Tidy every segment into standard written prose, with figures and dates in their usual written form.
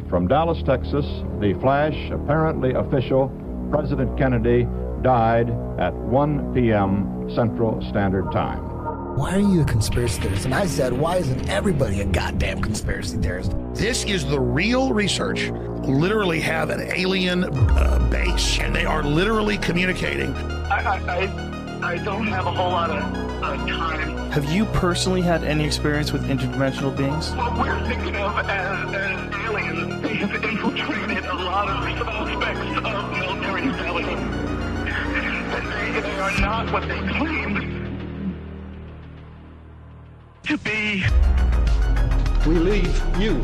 From Dallas, Texas, the flash, apparently official, President Kennedy died at 1 p.m. Central Standard Time. Why are you a conspiracy theorist? And I said, why isn't everybody a goddamn conspiracy theorist? This is the real research. Literally have an alien base, and they are literally communicating. I don't have a whole lot of time. Have you personally had any experience with interdimensional beings? What we're thinking of as aliens, they have infiltrated a lot of aspects of military intelligence. And they are not what they claim to be. We leave you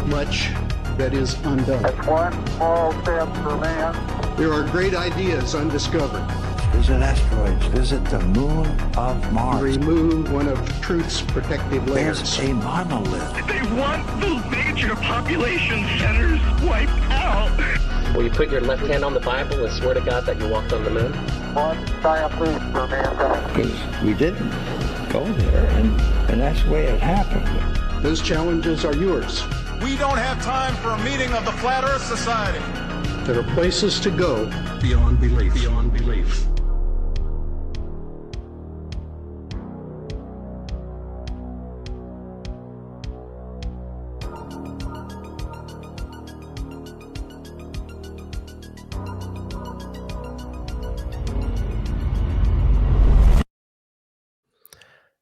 much that is undone. That's one small step for man. There are great ideas undiscovered. Visit asteroids, visit the moon of Mars. Remove one of truth's protective layers. There's a monolith. They want those major population centers wiped out. Will you put your left hand on the Bible and swear to God that you walked on the moon? One giant leap for mankind. Because we didn't go there, and that's the way it happened. Those challenges are yours. We don't have time for a meeting of the Flat Earth Society. There are places to go beyond belief. Beyond belief.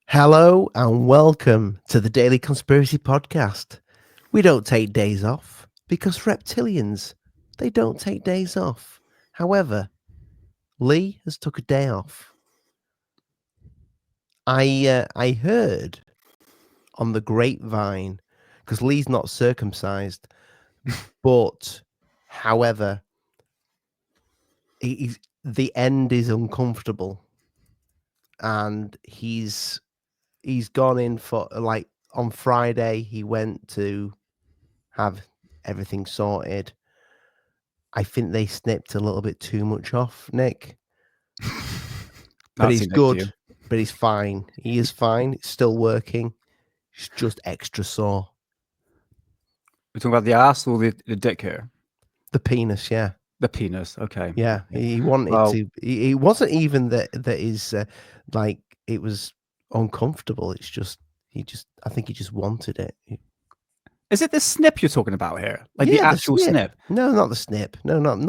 Hello and welcome to the Daily Conspiracy Podcast. We don't take days off because reptilians, they don't take days off. However, Lee has took a day off. I heard on the grapevine, because Lee's not circumcised, but however, the end is uncomfortable, and he's gone in for, like, on Friday, he went to have everything sorted. I think they snipped a little bit too much off, Nick. But he's good, but he's fine. He is fine. It's still working. It's just extra sore. We're talking about the ass or the dick here? The penis, yeah. The penis, okay. Yeah, he wanted to. He wasn't even that is like, it was uncomfortable. It's just I think he just wanted it. Is it the snip you're talking about here? Like, yeah, the actual snip? No, not the snip. No, not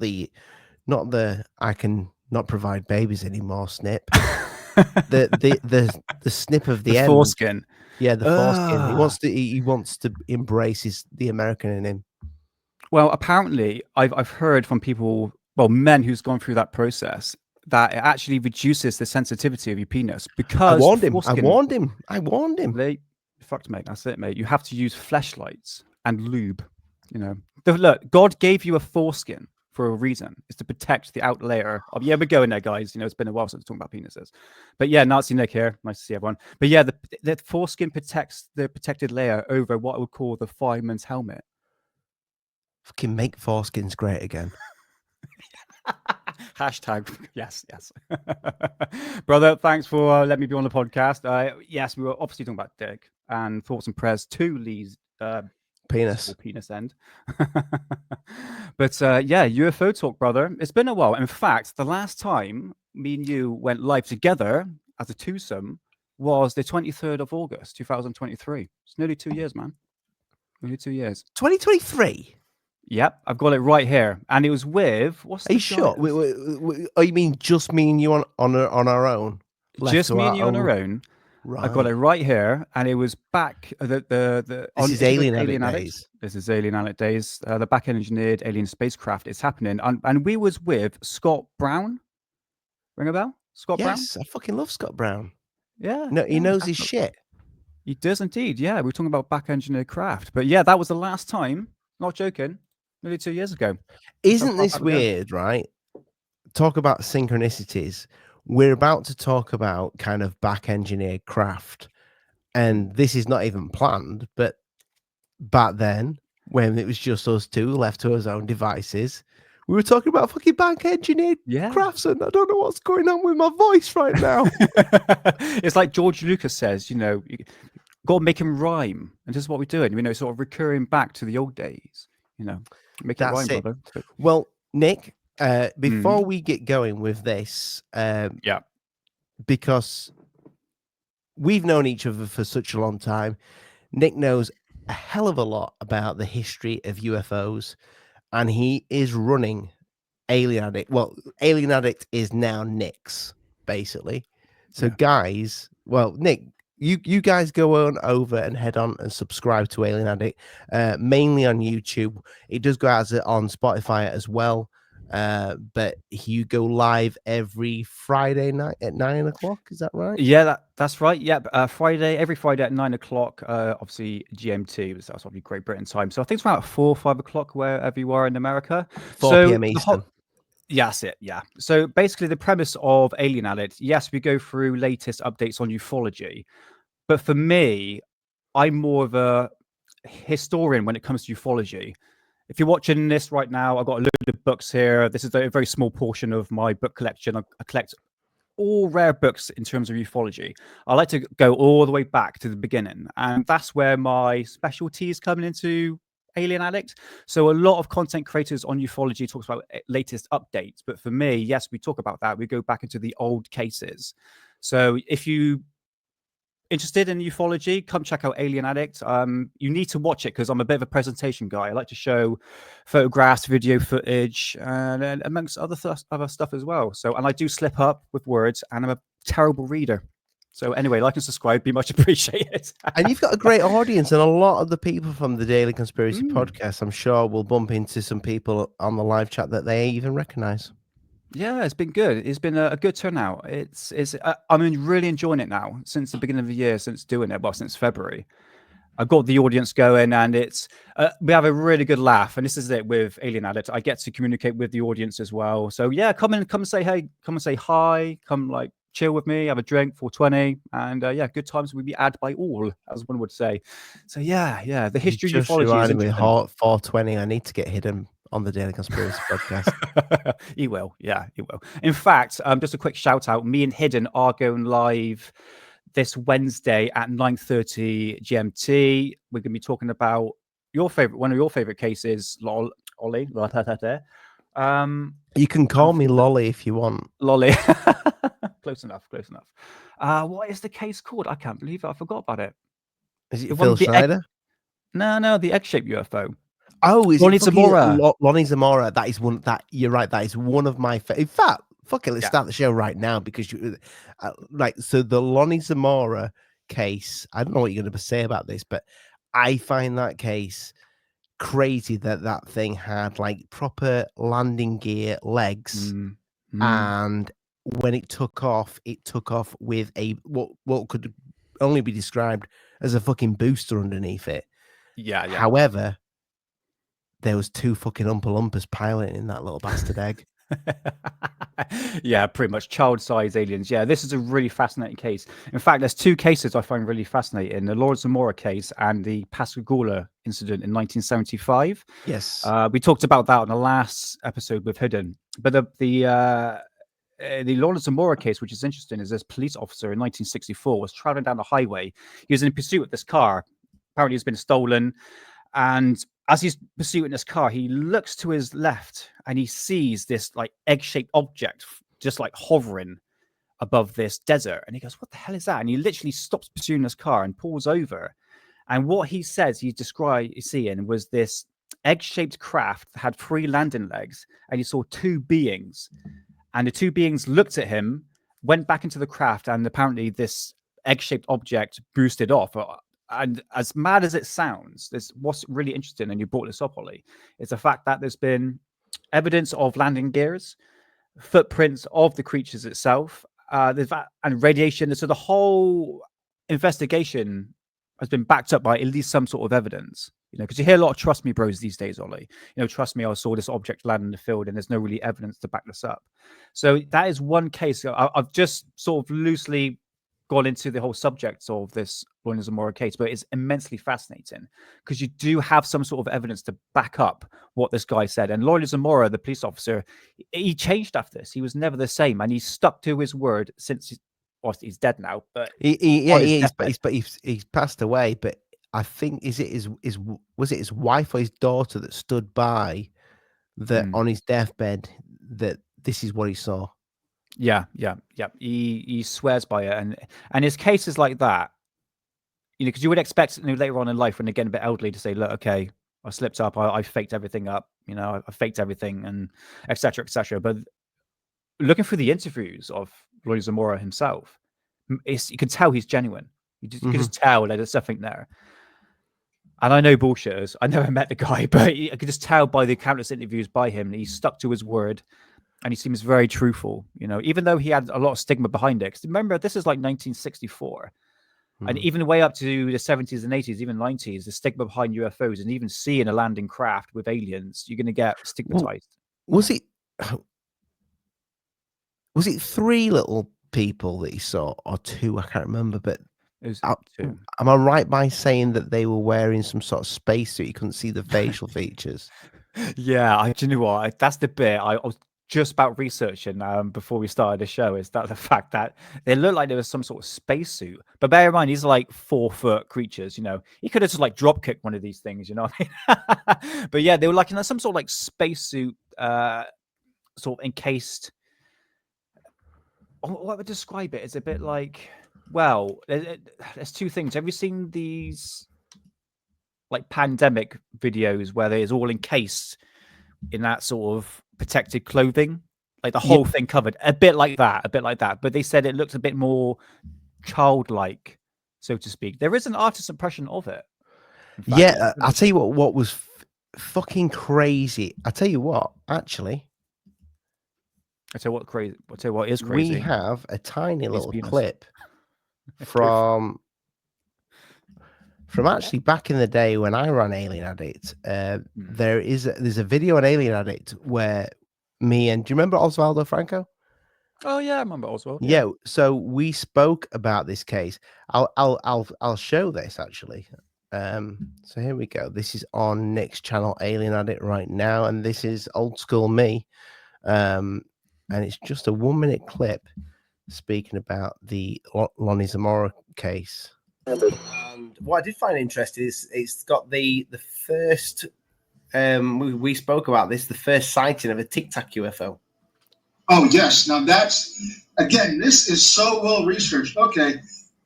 the I can not provide babies anymore snip. the snip of the end. Foreskin. Yeah, the foreskin. He wants to embrace the American in him. Well, apparently I've heard from people, men who's gone through that process, that it actually reduces the sensitivity of your penis because I warned him. They fucked, mate. That's it, mate. You have to use fleshlights and lube. You know, look, God gave you a foreskin for a reason. It's to protect the outer layer of. Yeah, we're going there, guys. You know, it's been a while since we're talking about penises. But yeah, Nazi Nick here. Nice to see everyone. But yeah, the foreskin protects the protected layer over what I would call the fireman's helmet. Fucking make foreskins great again. Hashtag yes. Brother, thanks for letting me be on the podcast. Yes, we were obviously talking about dick and thoughts and prayers to Lee's penis end. But yeah, UFO talk, brother. It's been a while. In fact, the last time me and you went live together as a twosome was the 23rd of August 2023. It's nearly 2 years, man. Nearly 2 years. 2023. Yep, I've got it right here, and it was with. What's? Are you sure? Oh, you mean just me and you on our own? Just me and you on our own. Right. I got it right here, and it was back This is Alien Addict days. This is Alien Addict days. The back engineered alien spacecraft is happening, and we was with Scott Brown. Ring a bell? Scott Brown. Yes, I fucking love Scott Brown. Yeah, no, he knows his shit. He does indeed. Yeah, we were talking about back engineered craft, but yeah, that was the last time. Not joking. Nearly 2 years ago. Isn't this weird, right? Talk about synchronicities. We're about to talk about kind of back engineered craft. And this is not even planned, but back then, when it was just us two left to our own devices, we were talking about fucking back engineered crafts, and I don't know what's going on with my voice right now. It's like George Lucas says, you know, got to make him rhyme, and this is what we're doing. Sort of recurring back to the old days. Make it rhyme, brother. Well, Nick, before we get going with this, because we've known each other for such a long time, Nick knows a hell of a lot about the history of UFOs, and he is running Alien Addict. Well, Alien Addict is now Nick's, basically. So, guys, well, Nick, you guys go on over and head on and subscribe to Alien Addict, mainly on YouTube. It does go out on Spotify as well. But you go live every Friday night at 9 o'clock. Is that right? Yeah, that's right. Yeah, every Friday at 9 o'clock. Obviously GMT, that's obviously Great Britain time. So I think it's around 4 or 5 o'clock wherever you are in America. 4 p.m. Eastern. Yeah, that's it. Yeah. So basically, the premise of Alien Addict, yes, we go through latest updates on ufology, but for me, I'm more of a historian when it comes to ufology. If you're watching this right now, I've got a load of books here. This is a very small portion of my book collection. I collect all rare books in terms of ufology. I like to go all the way back to the beginning, and that's where my specialty is coming into Alien Addict. So a lot of content creators on ufology talks about latest updates, but for me, yes, we talk about that. We go back into the old cases. So if you interested in ufology, come check out Alien Addict. You need to watch it because I'm a bit of a presentation guy. I like to show photographs, video footage, and amongst other stuff as well. So, and I do slip up with words, and I'm a terrible reader. So anyway, like and subscribe, be much appreciated. And you've got a great audience, and a lot of the people from the Daily Conspiracy Podcast, I'm sure, will bump into some people on the live chat that they even recognize. Yeah, it's been good. It's been a good turnout. I'm really enjoying it now since the beginning of the year, since doing it, well, since February. I've got the audience going, and it's we have a really good laugh. And this is it with Alien Addict. I get to communicate with the audience as well. So yeah, come and say hey, come and say hi, come like chill with me, have a drink, 420, and yeah, good times will be had by all, as one would say. So yeah, the history of ufology is interesting. 420. I need to get hidden on the Daily Conspiracy Podcast. He will. Yeah, he will. In fact, just a quick shout out. Me and Hidden are going live this Wednesday at 9:30 GMT. We're going to be talking about one of your favorite cases, Ollie. You can call me Lolly if you want. Lolly. Close enough. What is the case called? I can't believe it. I forgot about it. Is it Phil Schneider? No, the egg-shaped UFO. Oh, is Lonnie it Zamora? Lonnie Zamora. That is one. That you're right. That is one of my. In fact, fuck it. Let's start the show right now because you so the Lonnie Zamora case. I don't know what you're going to say about this, but I find that case crazy that thing had like proper landing gear legs, and when it took off with a what could only be described as a fucking booster underneath it. Yeah. However, there was 2 fucking Oompa Loompas piloting that little bastard egg. Yeah, pretty much child-sized aliens. Yeah, this is a really fascinating case. In fact, there's 2 cases I find really fascinating: the Lord Zamora case and the Pascagoula incident in 1975. Yes, we talked about that on the last episode with Hidden. But the Lord Zamora case, which is interesting, is this police officer in 1964 was traveling down the highway. He was in pursuit of this car. Apparently, it's been stolen, and as he's pursuing this car, he looks to his left and he sees this like egg-shaped object just like hovering above this desert. And he goes, what the hell is that? And he literally stops pursuing this car and pulls over. And what he says he described seeing was this egg-shaped craft that had 3 landing legs. And he saw 2 beings. And the 2 beings looked at him, went back into the craft, and apparently this egg-shaped object boosted off. And as mad as it sounds, what's really interesting, and you brought this up, Ollie, is the fact that there's been evidence of landing gears, footprints of the creatures itself, and radiation. So the whole investigation has been backed up by at least some sort of evidence. Because you hear a lot of "trust me, bros" these days, Ollie. Trust me, I saw this object land in the field, and there's no really evidence to back this up. So that is one case. I've just sort of loosely gone into the whole subject of this Lonnie Zamora case, but it's immensely fascinating because you do have some sort of evidence to back up what this guy said. And Lonnie Zamora, the police officer, he changed after this. He was never the same, and he stuck to his word since he's dead now, but he's passed away. But I think was it his wife or his daughter that stood by that on his deathbed that this is what he saw. Yeah. He swears by it, and his cases like that, because you would expect later on in life when they're getting a bit elderly to say, look, okay, I slipped up, I faked everything up, I faked everything, and etc. etc. But looking through the interviews of Lonnie Zamora himself, you can tell he's genuine. You can just tell that there's something there. And I know bullshitters. I never met the guy, but I could just tell by the countless interviews by him that he stuck to his word, and he seems very truthful. Even though he had a lot of stigma behind it. Because remember, this is like 1964, and even way up to the 70s and 80s, even 90s, the stigma behind UFOs and even seeing a landing craft with aliens, you're going to get stigmatized. Was it 3 little people that he saw, or 2? I can't remember, but. Am I right by saying that they were wearing some sort of spacesuit? You couldn't see the facial features. Yeah, do you know what? That's the bit I was just about researching before we started the show. Is that the fact that they looked like there was some sort of spacesuit? But bear in mind, these are like 4-foot creatures. He could have just like drop kicked one of these things. You know what I mean? But yeah, they were like in some sort of like spacesuit, sort of encased. What would I describe it? It's a bit like. Well, there's 2 things. Have you seen these like pandemic videos where it's all encased in that sort of protected clothing, like the whole thing covered? A bit like that. But they said it looks a bit more childlike, so to speak. There is an artist's impression of it. Yeah, I'll tell you what was fucking crazy. I'll tell you what, actually. I'll tell you what is crazy. We have a tiny little clip from actually back in the day when I ran Alien Addict. There's a video on Alien Addict where me and, do you remember Osvaldo Franco? Oh yeah, I remember Oswald. Yeah, so we spoke about this case. I'll show this actually. So here we go. This is on Nick's channel, Alien Addict, right now, and this is old school me. And it's just a 1-minute clip speaking about the Lonnie Zamora case. And what I did find interesting is it's got the first we spoke about this, the first sighting of a Tic Tac UFO. Oh yes, now that's, again, this is so well researched. Okay,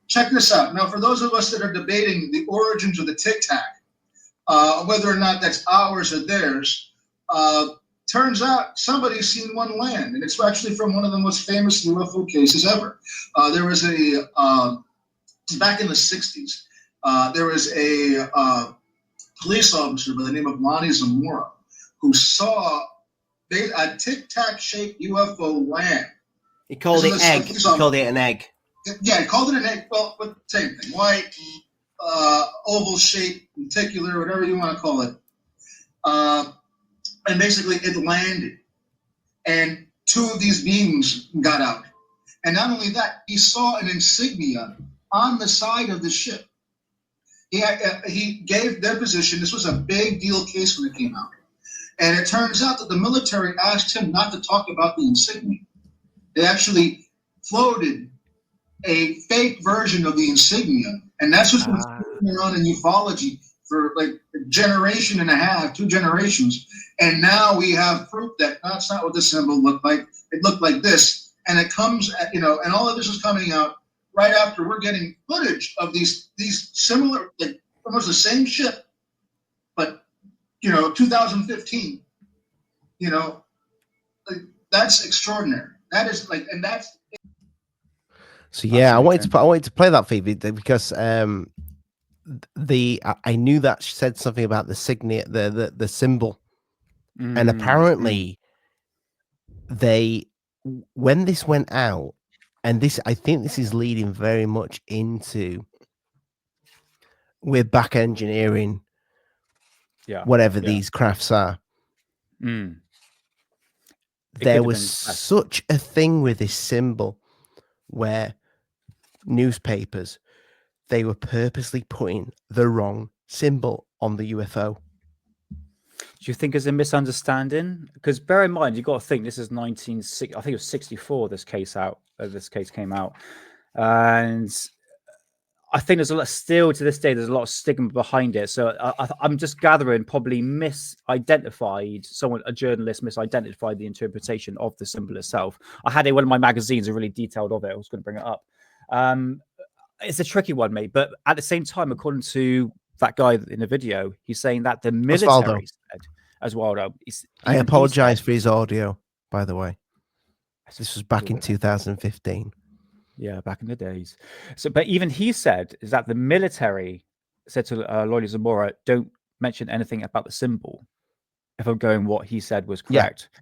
check this out. Now for those of us that are debating the origins of the Tic Tac, whether or not that's ours or theirs, turns out somebody's seen one land, and it's actually from one of the most famous UFO cases ever. There was back in the 60s, there was a police officer by the name of Lonnie Zamora who saw a Tic Tac shaped UFO land. He called it egg. He called it an egg. Yeah, he called it an egg. Well, same thing. White, oval shape, lenticular, whatever you want to call it. And basically it landed, and 2 of these beings got out. And not only that, he saw an insignia on the side of the ship. He gave their position. This was a big deal case when it came out. And it turns out that the military asked him not to talk about the insignia. They actually floated a fake version of the insignia. And that's what's been going on in ufology for like a generation and a half, 2 generations. And now we have proof that that's not what the symbol looked like. It looked like this. And it comes, and all of this is coming out right after we're getting footage of these similar, like almost the same ship, but 2015. Like, that's extraordinary. That is like, and that's. So yeah, I wanted to play that for you because I knew that she said something about the signet, the symbol, and apparently when this went out, and I think this is leading very much into we're back engineering, whatever these crafts are. There was such a thing with this symbol where newspapers, they were purposely putting the wrong symbol on the UFO. Do you think it's a misunderstanding? Because bear in mind, you got to think this is 1960. I think it was 64. This case came out, And I think there's a lot still to this day. There's a lot of stigma behind it. So I'm just gathering probably a journalist misidentified the interpretation of the symbol itself. I had it in one of my magazines, a really detailed of it. I was going to bring it up. It's a tricky one, mate. But at the same time, according to that guy in the video, he's saying that the military said as well. I apologize for his audio, by the way. This was back in 2015. Yeah, back in the days. So, but even he said is that the military said to Lonnie Zamora, "Don't mention anything about the symbol." If I'm going, what he said was correct. Yeah.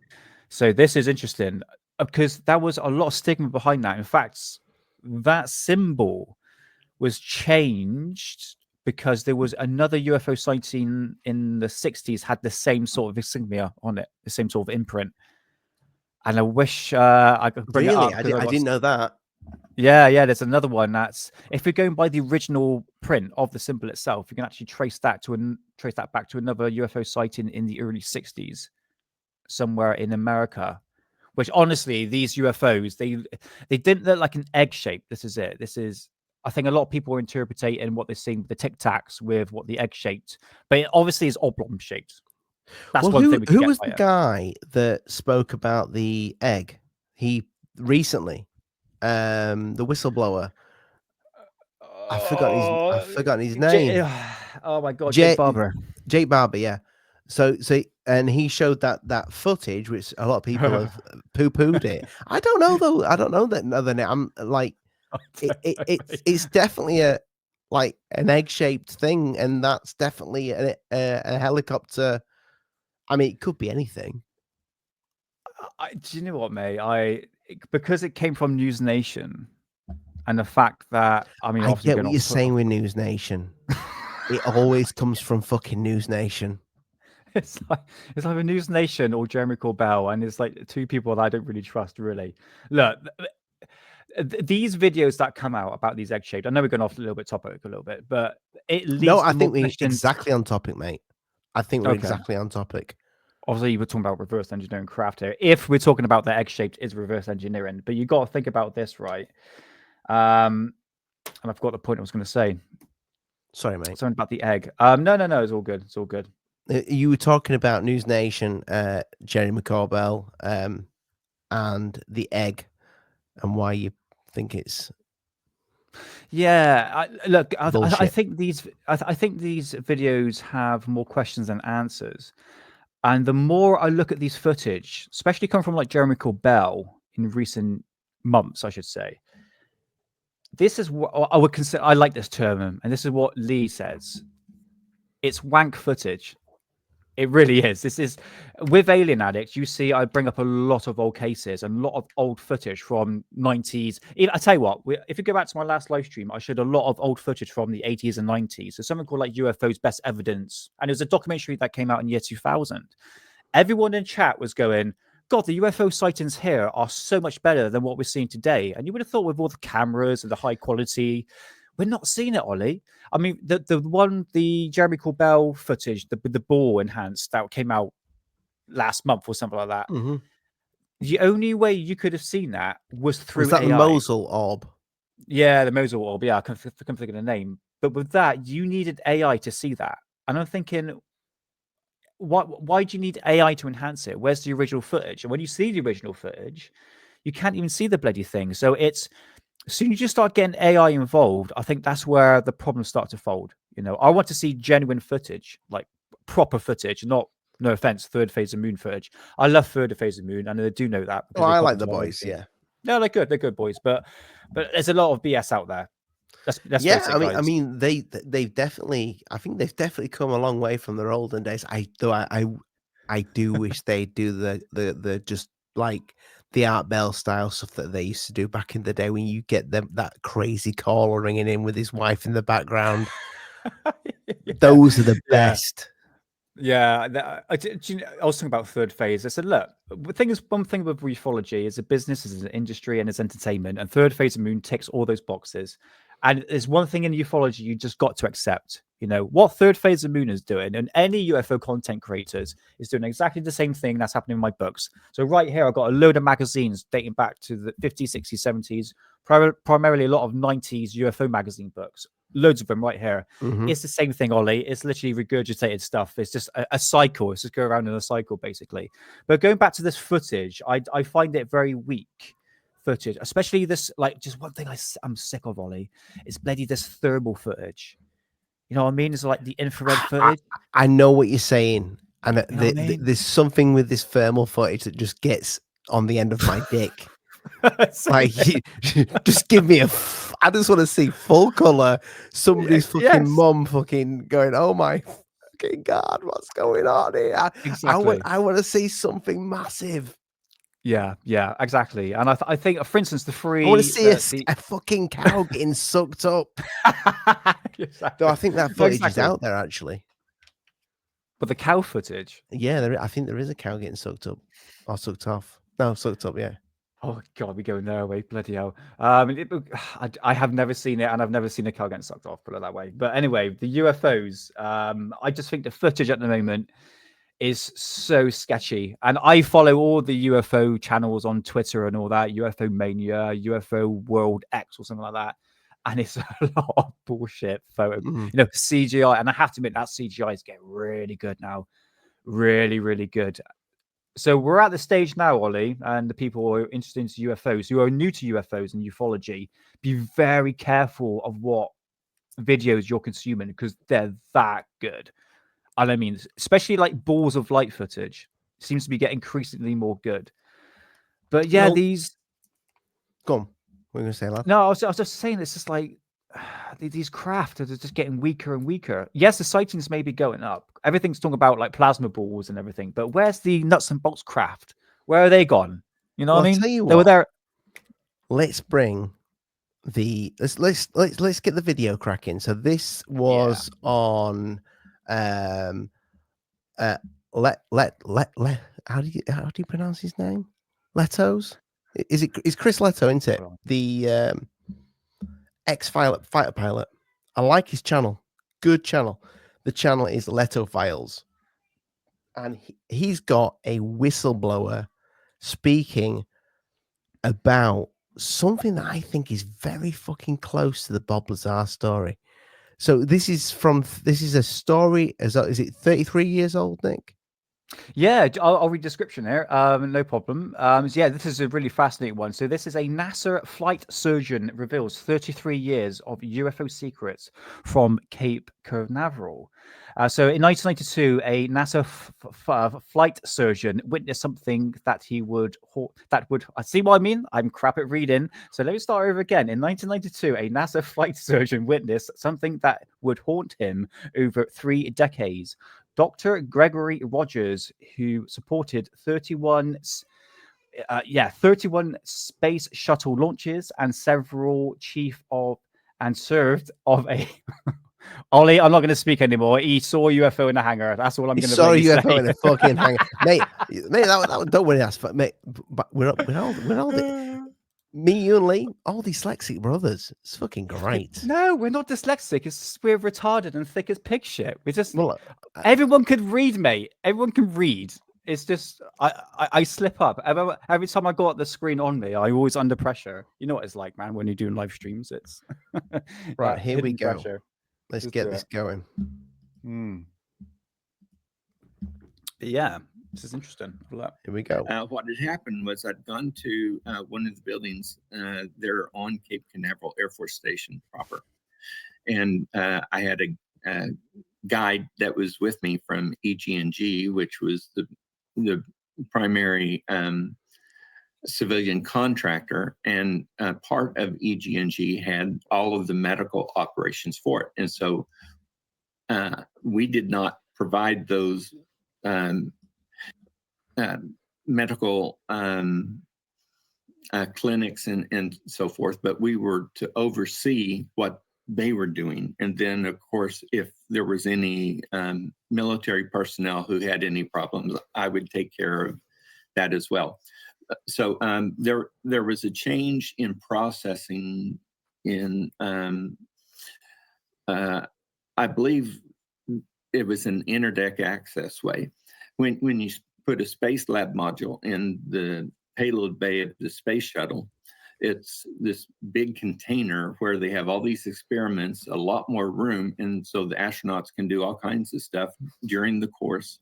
So this is interesting because there was a lot of stigma behind that. In fact, that symbol was changed because there was another UFO sighting in the 60s had the same sort of insignia on it, the same sort of imprint. And I wish I could bring it up. I didn't know that. Yeah, there's another one that's if you're going by the original print of the symbol itself, you can actually trace that back to another UFO sighting in the early 60s, somewhere in America. Which honestly, these UFOs they didn't look like an egg shape. This is it. I think a lot of people are interpreting what they're seeing with the Tic Tacs with what the egg shaped, but it obviously is oblong shaped. That's one thing. Who was the guy that spoke about the egg? He recently. The whistleblower. I've forgotten his name. Oh my god, Jake Barber. Jake Barber, yeah. So and he showed that footage, which a lot of people have poo-pooed it. I don't know though. I don't know that other name. I'm like, it's definitely an egg-shaped thing, and that's definitely a helicopter. I mean, it could be anything. Do you know what, mate? Because it came from News Nation, and the fact that I get what you're saying with News Nation. It always comes from fucking News Nation. It's like a News Nation or Jeremy Corbell, and it's like two people that I don't really trust. Really, look, these videos that come out about these egg shaped. I know we're going off a little bit topic a little bit, but it leads. No, I think we're exactly on topic, mate. I think we're exactly on topic. Obviously, we're talking about reverse engineering craft here. If we're talking about the egg-shaped is reverse engineering, but you got to think about this, right? And I forgot the point I was going to say. Sorry, mate. Something about the egg. No. It's all good. It's all good. You were talking about News Nation, Jeremy Corbell, and the egg, and why you think it's. Yeah, I think these videos have more questions than answers. And the more I look at these footage, especially coming from like Jeremy Corbell in recent months, I should say, this is what I would consider. I like this term, and this is what Lee says. It's wank footage. It really is. This is with Alien Addict. You see, I bring up a lot of old cases and a lot of old footage from 90s. I tell you what, if you go back to my last live stream, I showed a lot of old footage from the 80s and 90s. So something called like UFOs Best Evidence. And it was a documentary that came out in year 2000. Everyone in chat was going, God, the UFO sightings here are so much better than what we're seeing today. And you would have thought with all the cameras and the high quality, we're not seeing it, Ollie. I mean, the Jeremy Corbell footage, the ball enhanced that came out last month or something like that. Mm-hmm. The only way you could have seen that was through was that AI. The Mosul orb? Yeah, the Mosul orb. Yeah, I can't think of the name. But with that, you needed AI to see that. And I'm thinking, why do you need AI to enhance it? Where's the original footage? And when you see the original footage, you can't even see the bloody thing. So as soon as you start getting AI involved, I think that's where the problems start to fold. You know, I want to see genuine footage, like proper footage, not, no offense, Third Phase of Moon footage. I love Third Phase of Moon, and I do know that. Oh, I like the boys, yeah. No, they're good. They're good boys, but there's a lot of BS out there. That's yeah, I mean, they've definitely, I think they've definitely come a long way from their olden days. I do wish they do the just like the Art Bell style stuff that they used to do back in the day when you get that crazy caller ringing in with his wife in the background. Yeah. Those are the best. Yeah, I was talking about Third Phase. I said, look, one thing with ufology is a business, is an industry, and it's entertainment. And Third Phase of Moon ticks all those boxes. And there's one thing in ufology you just got to accept. You know, what third phase of moon is doing, and any UFO content creators is doing exactly the same thing that's happening in my books. So right here, I've got a load of magazines dating back to the 50s, 60s, 70s, primarily a lot of 90s UFO magazine books. Loads of them right here. Mhm. It's the same thing, Ollie. It's literally regurgitated stuff. It's just a cycle. It's just go around in a cycle, basically. But going back to this footage, I find it very weak footage, especially this, like, just one thing I'm sick of, Ollie, is bloody this thermal footage. You know what I mean? It's like the infrared footage. I know what you're saying, and You know what I mean? there's something with this thermal footage that just gets on the end of my dick. Like, just give me I just want to see full color. Somebody's fucking mom fucking going, "Oh my fucking god, what's going on here?" Exactly. I want to see something massive. Yeah, exactly. And I think, for instance, the I want to see a fucking cow getting sucked up. Exactly. Though I think that footage is out there, actually. But the cow footage? Yeah, I think there is a cow getting sucked up. Or sucked off. No, sucked up, yeah. Oh, God, we're going there away. Bloody hell. I have never seen it, and I've never seen a cow getting sucked off, put it that way. But anyway, the UFOs, I just think the footage at the moment is so sketchy. And I follow all the UFO channels on Twitter and all that, UFO Mania, UFO World X or something like that. And it's a lot of bullshit photo. You know, CGI. And I have to admit, that CGI is getting really good now. Really, really good. So we're at the stage now, Ollie, and the people who are interested in UFOs, who are new to UFOs and ufology, be very careful of what videos you're consuming, because they're that good. And I mean, especially like balls of light footage seems to be getting increasingly more good. But yeah, these. Go on. What are you going to say, lad? No, I was just saying, it's just like these craft are just getting weaker and weaker. Yes, the sightings may be going up. Everything's talking about like plasma balls and everything, but where's the nuts and bolts craft? Where are they gone? You know what I mean? Tell you they were there. Let's bring let's get the video cracking. So this was on how do you pronounce his name? Leto's? Is Chris Leto, isn't it? The fighter pilot. I like his channel. Good channel. The channel is Leto Files. And he's got a whistleblower speaking about something that I think is very fucking close to the Bob Lazar story. So this is a story. Is it 33 years old, Nick? Yeah, I'll read the description here. No problem. So yeah, this is a really fascinating one. So this is a NASA flight surgeon reveals 33 years of UFO secrets from Cape Canaveral. So in 1992, a NASA flight surgeon witnessed something that I see what I mean? I'm crap at reading. So let me start over again. In 1992, a NASA flight surgeon witnessed something that would haunt him over 3 decades. Dr. Gregory Rogers, who supported 31 space shuttle launches and served of a Ollie, I'm not going to speak anymore. He saw a UFO in a hangar. That's all I'm going to say. Saw a UFO in a fucking hangar, mate. That don't worry, that's mate. But we're all me, you, and Lee, all dyslexic brothers. It's fucking great. No, we're not dyslexic. It's we're retarded and thick as pig shit. We just everyone could read, mate. Everyone can read. It's just I slip up. Every time I got the screen on me, I'm always under pressure. You know what it's like, man, when you're doing live streams. It's right, here we go. Pressure. Let's get this going. Yeah, this is interesting. Here we go. What had happened was I'd gone to one of the buildings there on Cape Canaveral Air Force Station proper. And I had a guide that was with me from EG&G, which was the primary civilian contractor. And part of EG&G had all of the medical operations for it. And so we did not provide those medical clinics and so forth, but we were to oversee what they were doing. And then, of course, if there was any military personnel who had any problems, I would take care of that as well. So there was a change in processing in, I believe it was an interdeck access way. When you put a Space Lab module in the payload bay of the space shuttle, it's this big container where they have all these experiments, a lot more room, and so the astronauts can do all kinds of stuff during the course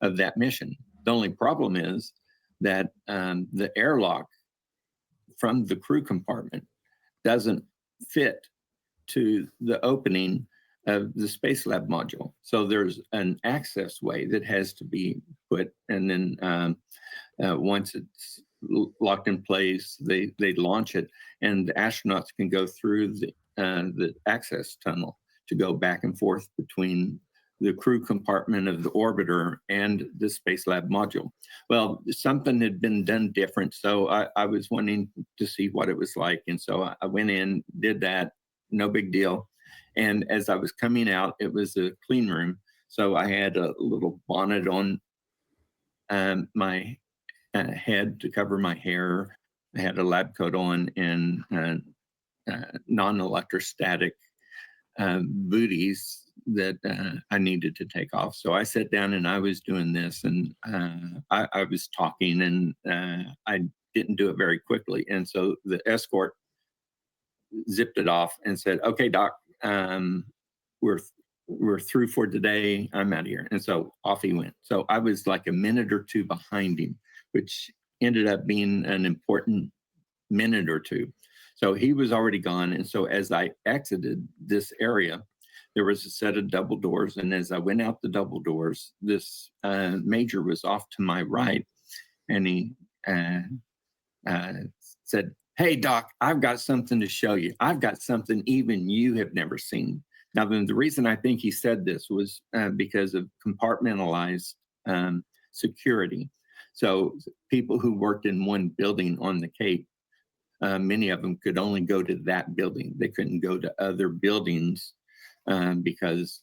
of that mission. The only problem is that the airlock from the crew compartment doesn't fit to the opening of the Space Lab module. So there's an access way that has to be put, and then once it's locked in place, they launch it, and the astronauts can go through the access tunnel to go back and forth between the crew compartment of the orbiter and the Space Lab module. Well, something had been done different, so I was wanting to see what it was like, and so I went in, did that, no big deal. And as I was coming out, it was a clean room, so I had a little bonnet on my head to cover my hair. I had a lab coat on and non-electrostatic booties that I needed to take off. So I sat down and I was doing this, and I was talking, and I didn't do it very quickly. And so the escort zipped it off and said, "Okay, Doc, we're through for today. I'm out of here." And so off he went. So I was like a minute or two behind him, which ended up being an important minute or two. So he was already gone. And so as I exited this area, there was a set of double doors. And as I went out the double doors, this major was off to my right. And he said, "Hey, Doc, I've got something to show you. I've got something even you have never seen." Now, then the reason I think he said this was because of compartmentalized security. So people who worked in one building on the Cape, many of them could only go to that building. They couldn't go to other buildings because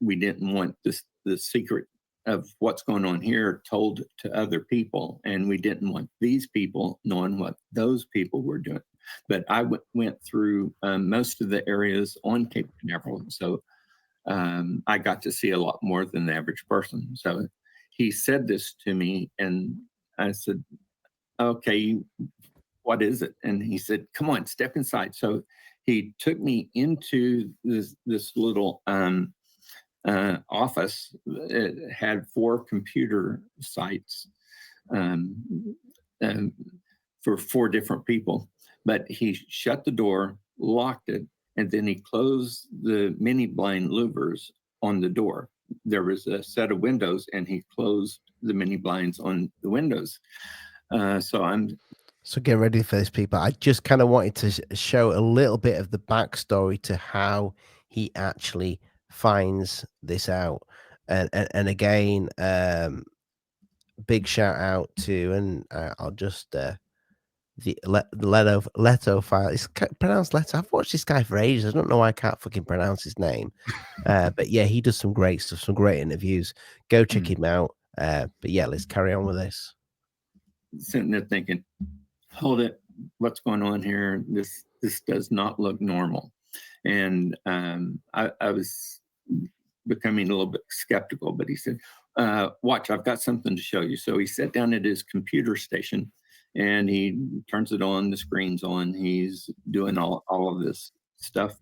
we didn't want the secret of what's going on here told to other people. And we didn't want these people knowing what those people were doing. But I went through most of the areas on Cape Canaveral. So I got to see a lot more than the average person. So he said this to me, and I said, "Okay, what is it?" And he said, "Come on, step inside." So he took me into this little office. It had 4 computer sites for 4 different people. But he shut the door, locked it, and then he closed the mini blind louvers on the door. There was a set of windows, and he closed the mini blinds on the windows. So get ready for this, people. I just kind of wanted to show a little bit of the backstory to how he actually finds this out. And again, big shout out to, and I'll just the Leto file. It's pronounced Leto. I've watched this guy for ages. I don't know why I can't fucking pronounce his name. But yeah, he does some great stuff, some great interviews. Go check him out. But yeah, let's carry on with this. Sitting there thinking, hold it, what's going on here? This does not look normal. And I was becoming a little bit skeptical, but he said, "Watch, I've got something to show you." So he sat down at his computer station, and he turns it on, the screen's on, he's doing all of this stuff.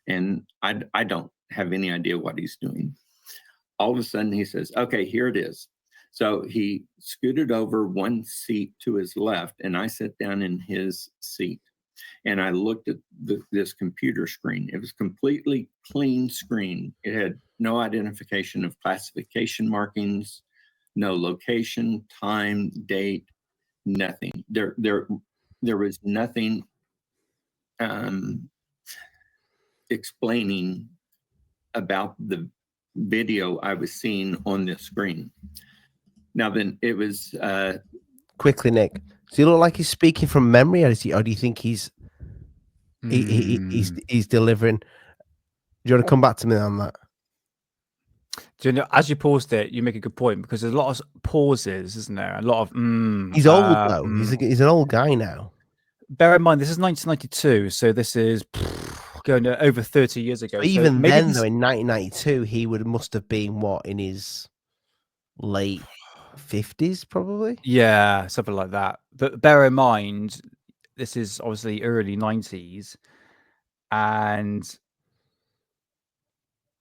And I don't have any idea what he's doing. All of a sudden he says, "Okay, here it is." So he scooted over one seat to his left, and I sat down in his seat. And I looked at this computer screen. It was completely clean screen. It had no identification of classification markings, no location, time, date, nothing. There was nothing explaining about the video I was seeing on the screen. Now then, it was quickly, Nick. Does he look like he's speaking from memory, or do you think he's delivering? Do you want to come back to me on that? Do you know, as you paused it, you make a good point, because there's a lot of pauses, isn't there? A lot of he's old though. He's an old guy now. bear in mind, this is 1992, so this is going over 30 years ago. But even then, though, in 1992, he must have been what, in his late 50s, probably? Yeah, something like that. But bear in mind, this is obviously early 90s, and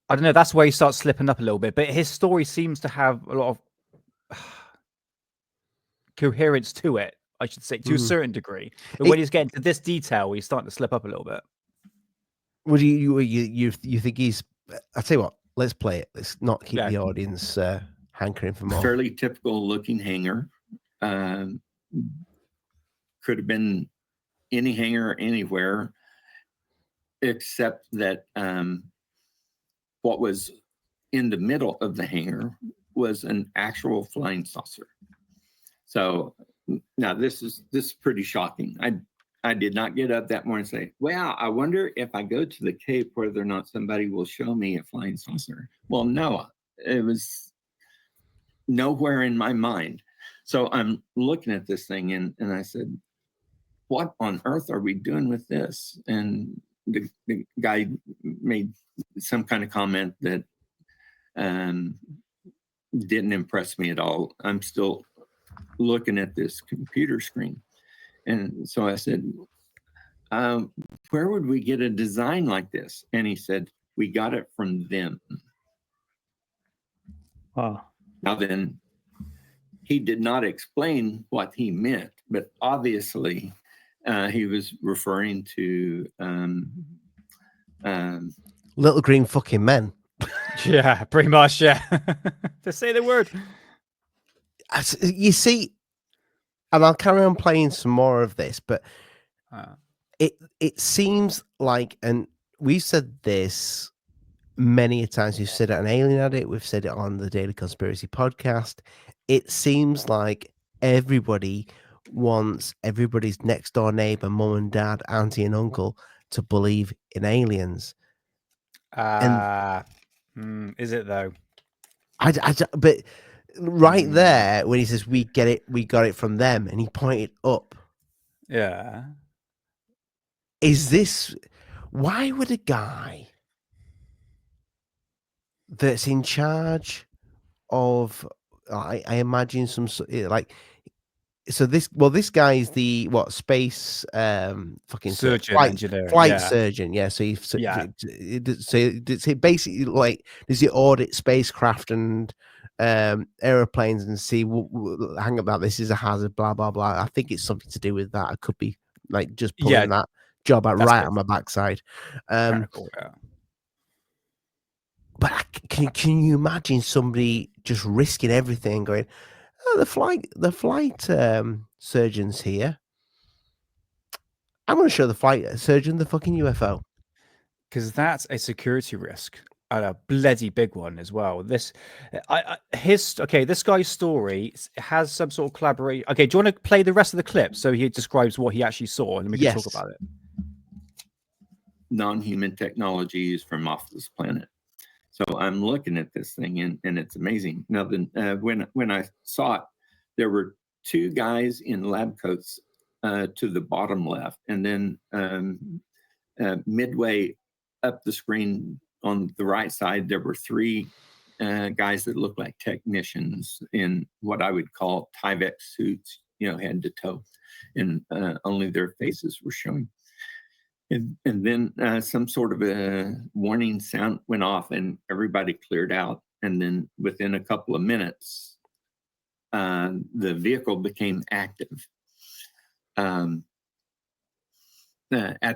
I don't know, that's where he starts slipping up a little bit. But his story seems to have a lot of coherence to it, I should say, to a certain degree. But when he's getting to this detail, he's starting to slip up a little bit. Would you think he's? I'll tell you what. Let's play it. Let's not keep the audience hankering for more. Fairly typical looking hangar. Could have been any hangar anywhere, except that what was in the middle of the hangar was an actual flying saucer. So now this is pretty shocking. I did not get up that morning and say, well, I wonder if I go to the Cape whether or not somebody will show me a flying saucer. Well, no, it was nowhere in my mind. So I'm looking at this thing and I said, what on earth are we doing with this? And the guy made some kind of comment that didn't impress me at all. I'm still looking at this computer screen. And so I said, where would we get a design like this? And he said, we got it from them. Wow. Now then, he did not explain what he meant, but obviously he was referring to little green fucking men. Yeah, pretty much, yeah. To say the word. You see, and I'll carry on playing some more of this, but it seems like, and we've said this many a times, we've said it on Alien Addict, we've said it on the Daily Conspiracy podcast. It seems like everybody wants everybody's next door neighbor, mum and dad, auntie and uncle to believe in aliens. Is it though? But right there, when he says we got it from them, and he pointed up. Yeah. Is this? Why would a guy that's in charge of, I imagine some like, so this guy is the space fucking surgeon, engineer, flight surgeon, yeah. So so it basically, like, does he audit spacecraft and airplanes and see hang about this is a hazard, blah blah blah. I think it's something to do with that. I could be like just pulling that job out right on my backside. Cool, yeah. But can you imagine somebody just risking everything, going, oh, the flight surgeon's here. I'm going to show the flight surgeon the fucking UFO. Because that's a security risk, and a bloody big one as well. This guy's story has some sort of collaboration. Okay, do you want to play the rest of the clip so he describes what he actually saw, and then we can talk about it? Non-human technologies from off this planet. So I'm looking at this thing and it's amazing. Now, when I saw it, there were two guys in lab coats to the bottom left, and then midway up the screen on the right side, there were three guys that looked like technicians in what I would call Tyvek suits, head to toe, and only their faces were showing. And then some sort of a warning sound went off and everybody cleared out. And then within a couple of minutes, the vehicle became active. At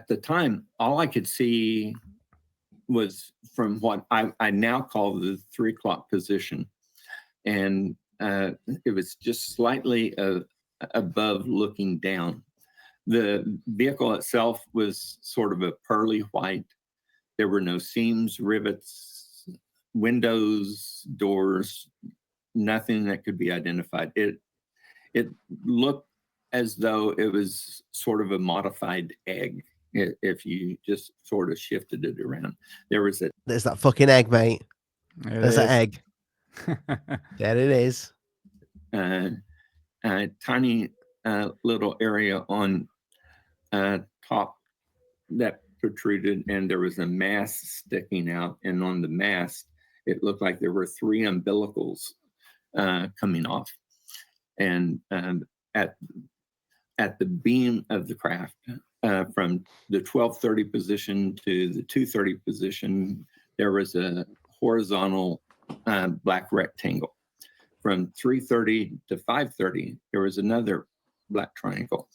the time, all I could see was from what I now call the 3 o'clock position. And it was just slightly above looking down. The vehicle itself was sort of a pearly white. There were no seams, rivets, windows, doors, nothing that could be identified. It looked as though it was sort of a modified egg if you just sort of shifted it around. There's that fucking egg, mate. There's that egg. There it is. A tiny little area on top that protruded, and there was a mast sticking out. And on the mast, it looked like there were 3 umbilicals coming off. And at the beam of the craft, from the 1230 position to the 230 position, there was a horizontal black rectangle. From 330 to 530, there was another black triangle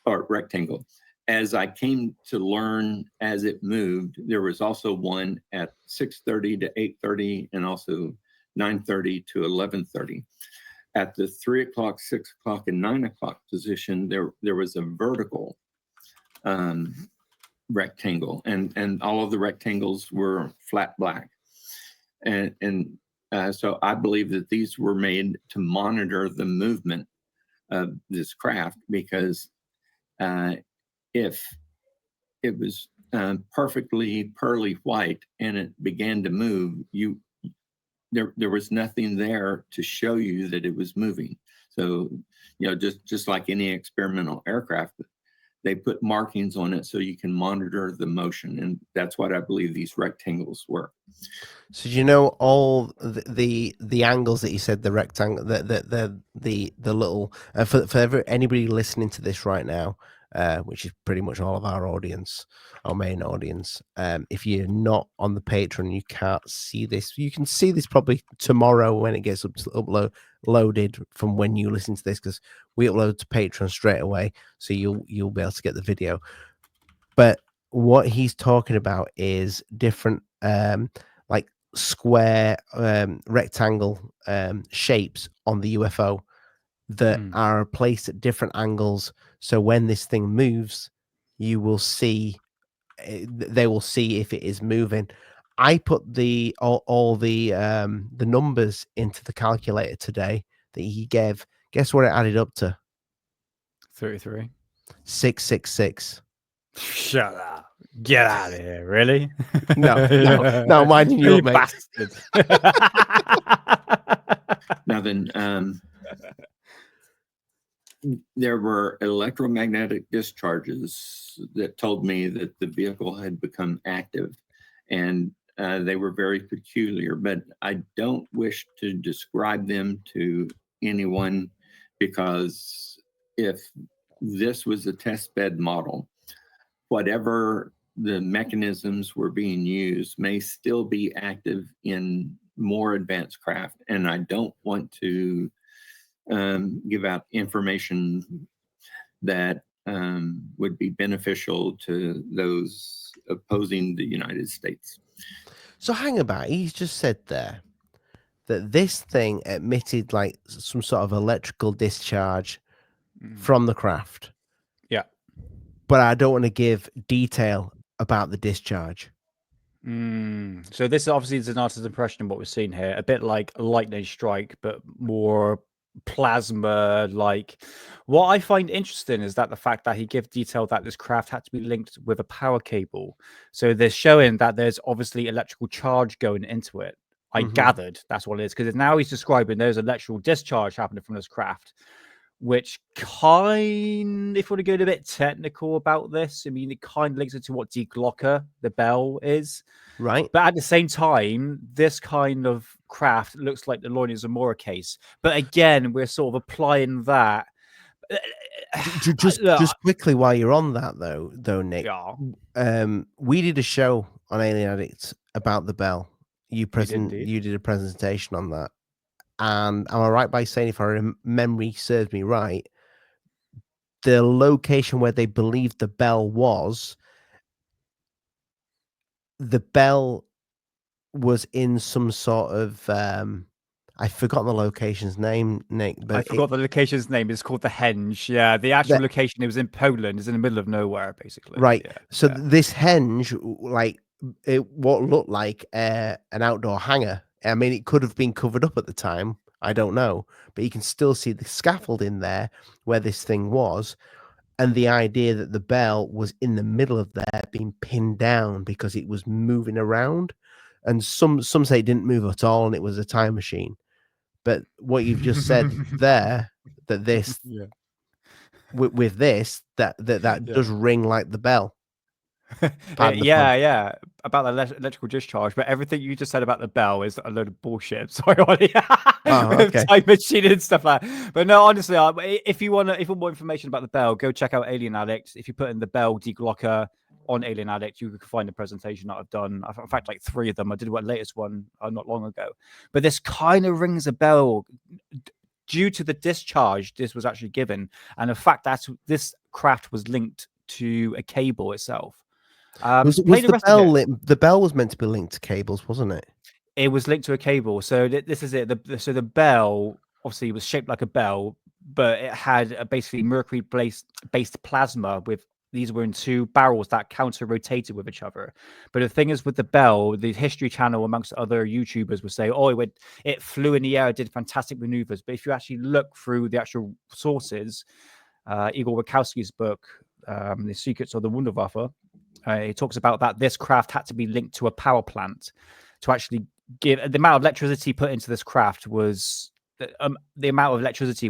or rectangle. As I came to learn as it moved, there was also one at 630 to 830 and also 930 to 1130. At the 3 o'clock, 6 o'clock, and 9 o'clock position, there was a vertical rectangle, and all of the rectangles were flat black. So I believe that these were made to monitor the movement of this craft, because if it was perfectly pearly white and it began to move, there was nothing there to show you that it was moving. So, just like any experimental aircraft, they put markings on it so you can monitor the motion, and that's what I believe these rectangles were. So all the angles that you said, the rectangle, the little for anybody listening to this right now, which is pretty much all of our audience, our main audience. If you're not on the Patreon, you can't see this. You can see this probably tomorrow when it gets loaded from when you listen to this, because we upload to Patreon straight away, so you'll be able to get the video. But what he's talking about is different like square rectangle shapes on the UFO that are placed at different angles, so when this thing moves, you will see, they will see if it is moving. I put all the numbers into the calculator today that he gave. Guess what it added up to? 33. 666. Shut up. Get out of here. Really? No, minding you, mate. Bastard. Now then, there were electromagnetic discharges that told me that the vehicle had become active, and they were very peculiar, but I don't wish to describe them to anyone, because if this was a test bed model, whatever the mechanisms were being used may still be active in more advanced craft, and I don't want to give out information that would be beneficial to those opposing the United States. So hang about, he's just said there that this thing emitted like some sort of electrical discharge from the craft. Yeah. But I don't want to give detail about the discharge. So this obviously is an artist's impression of what we're seeing here. A bit like a lightning strike, but more plasma. Like, what I find interesting is that the fact that he gives detail that this craft had to be linked with a power cable. So they're showing that there's obviously electrical charge going into it. I gathered that's what it is, because now he's describing there's electrical discharge happening from this craft, which if we want to get a bit technical about this, I mean, it kind of links into what Glocker, the bell, is. Right. But at the same time, this kind of craft looks like the Lonnie Zamora case. But again, we're sort of applying that. Just quickly while you're on that, though, Nick, we did a show on Alien Addicts about the bell. You did a presentation on that. And am I right by saying, if our memory serves me right, the location where they believed the bell was in some sort of I've forgotten the location's name, Nick. But I forgot the location's name. It's called the Henge. Yeah, the actual location, it was in Poland. It's in the middle of nowhere, basically. Right. Yeah. So this Henge, like, what looked like an outdoor hangar. I mean, it could have been covered up at the time. I don't know. But you can still see the scaffold in there where this thing was. And the idea that the bell was in the middle of there, being pinned down because it was moving around. And some say it didn't move at all and it was a time machine. But what you've just said there, that this with this that Yeah. does ring like the bell. Yeah, about the electrical discharge, but everything you just said about the bell is a load of bullshit. Sorry, Ollie. Okay. Time machine and stuff like that. But no, honestly, if you want more information about the bell, go check out Alien Addict. If you put in the bell deglocker on Alien Addict, you can find the presentation that I've done. In fact, like 3 of them. I did one latest one not long ago. But this kind of rings a bell due to the discharge this was actually given, and the fact that this craft was linked to a cable itself. The bell was meant to be linked to cables, wasn't it? It was linked to a cable. So this is it. So the bell obviously was shaped like a bell, but it had basically mercury-based plasma with. These were in 2 barrels that counter-rotated with each other. But the thing is, with the bell, the History Channel, amongst other YouTubers, would say, "Oh, it flew in the air, did fantastic maneuvers." But if you actually look through the actual sources, Igor Wachowski's book, "The Secrets of the Wunderwaffe," it talks about that this craft had to be linked to a power plant to actually give the amount of electricity put into this craft was the amount of electricity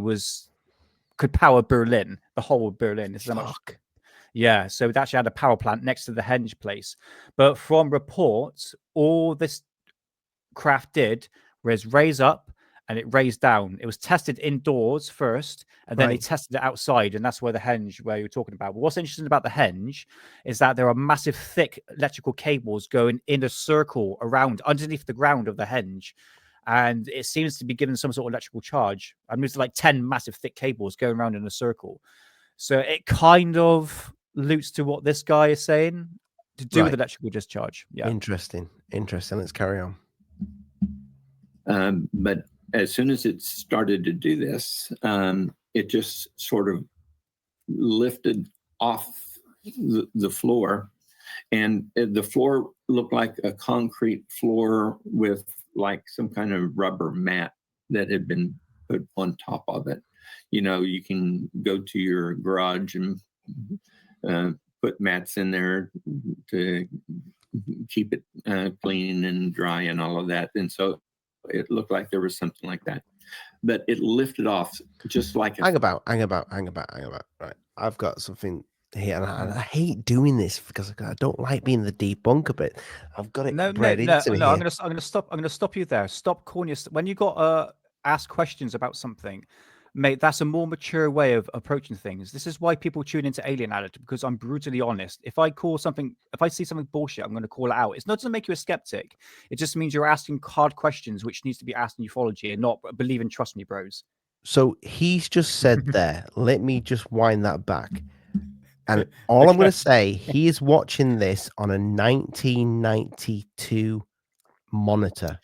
could power Berlin, the whole of Berlin. This is how much. Yeah, so it actually had a power plant next to the henge place. But from reports, all this craft did was raise up and it raised down. It was tested indoors first, and then they tested it outside, and that's where the henge, where you're talking about. But what's interesting about the henge is that there are massive, thick electrical cables going in a circle around underneath the ground of the henge, and it seems to be given some sort of electrical charge. I mean, it's like 10 massive, thick cables going around in a circle. So it kind of loops to what this guy is saying to do with electrical discharge. Yeah. Interesting. Let's carry on. But as soon as it started to do this, it just sort of lifted off the floor, and the floor looked like a concrete floor with like some kind of rubber mat that had been put on top of it. You know, you can go to your garage and put mats in there to keep it clean and dry and all of that. And so it looked like there was something like that, but it lifted off just like hang about. Right, I've got something here, and I hate doing this because I don't like being the debunker, but I've got it bred into me. I'm gonna stop you there. Stop calling when you got ask questions about something. Mate, that's a more mature way of approaching things. This is why people tune into Alien Addict, because I'm brutally honest. If I see something bullshit, I'm going to call it out. It's not to make you a skeptic. It just means you're asking hard questions, which needs to be asked in ufology, and not believe and trust me, bros. So he's just said there, let me just wind that back. And all I'm going to say, he is watching this on a 1992 monitor.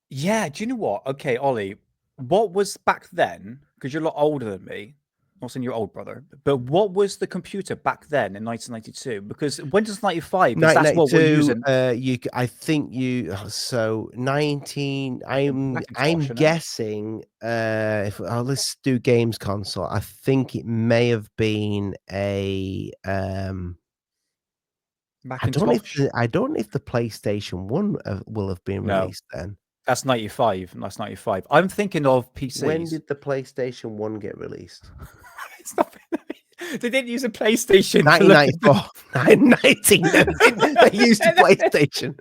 Yeah, do you know what? Okay, Ollie, what was back then? Because you're a lot older than me. Not saying you're old, brother. But what was the computer back then in 1992? Because when does 95? Because that's what we're using. I think you. So 19. I'm guessing. Let's do games console. I think it may have been a. Macintosh? I don't know if the PlayStation 1 will have been released then. That's 95. That's 95. I'm thinking of PCs. When did the PlayStation 1 get released? They didn't use a PlayStation. 1994. They used a PlayStation.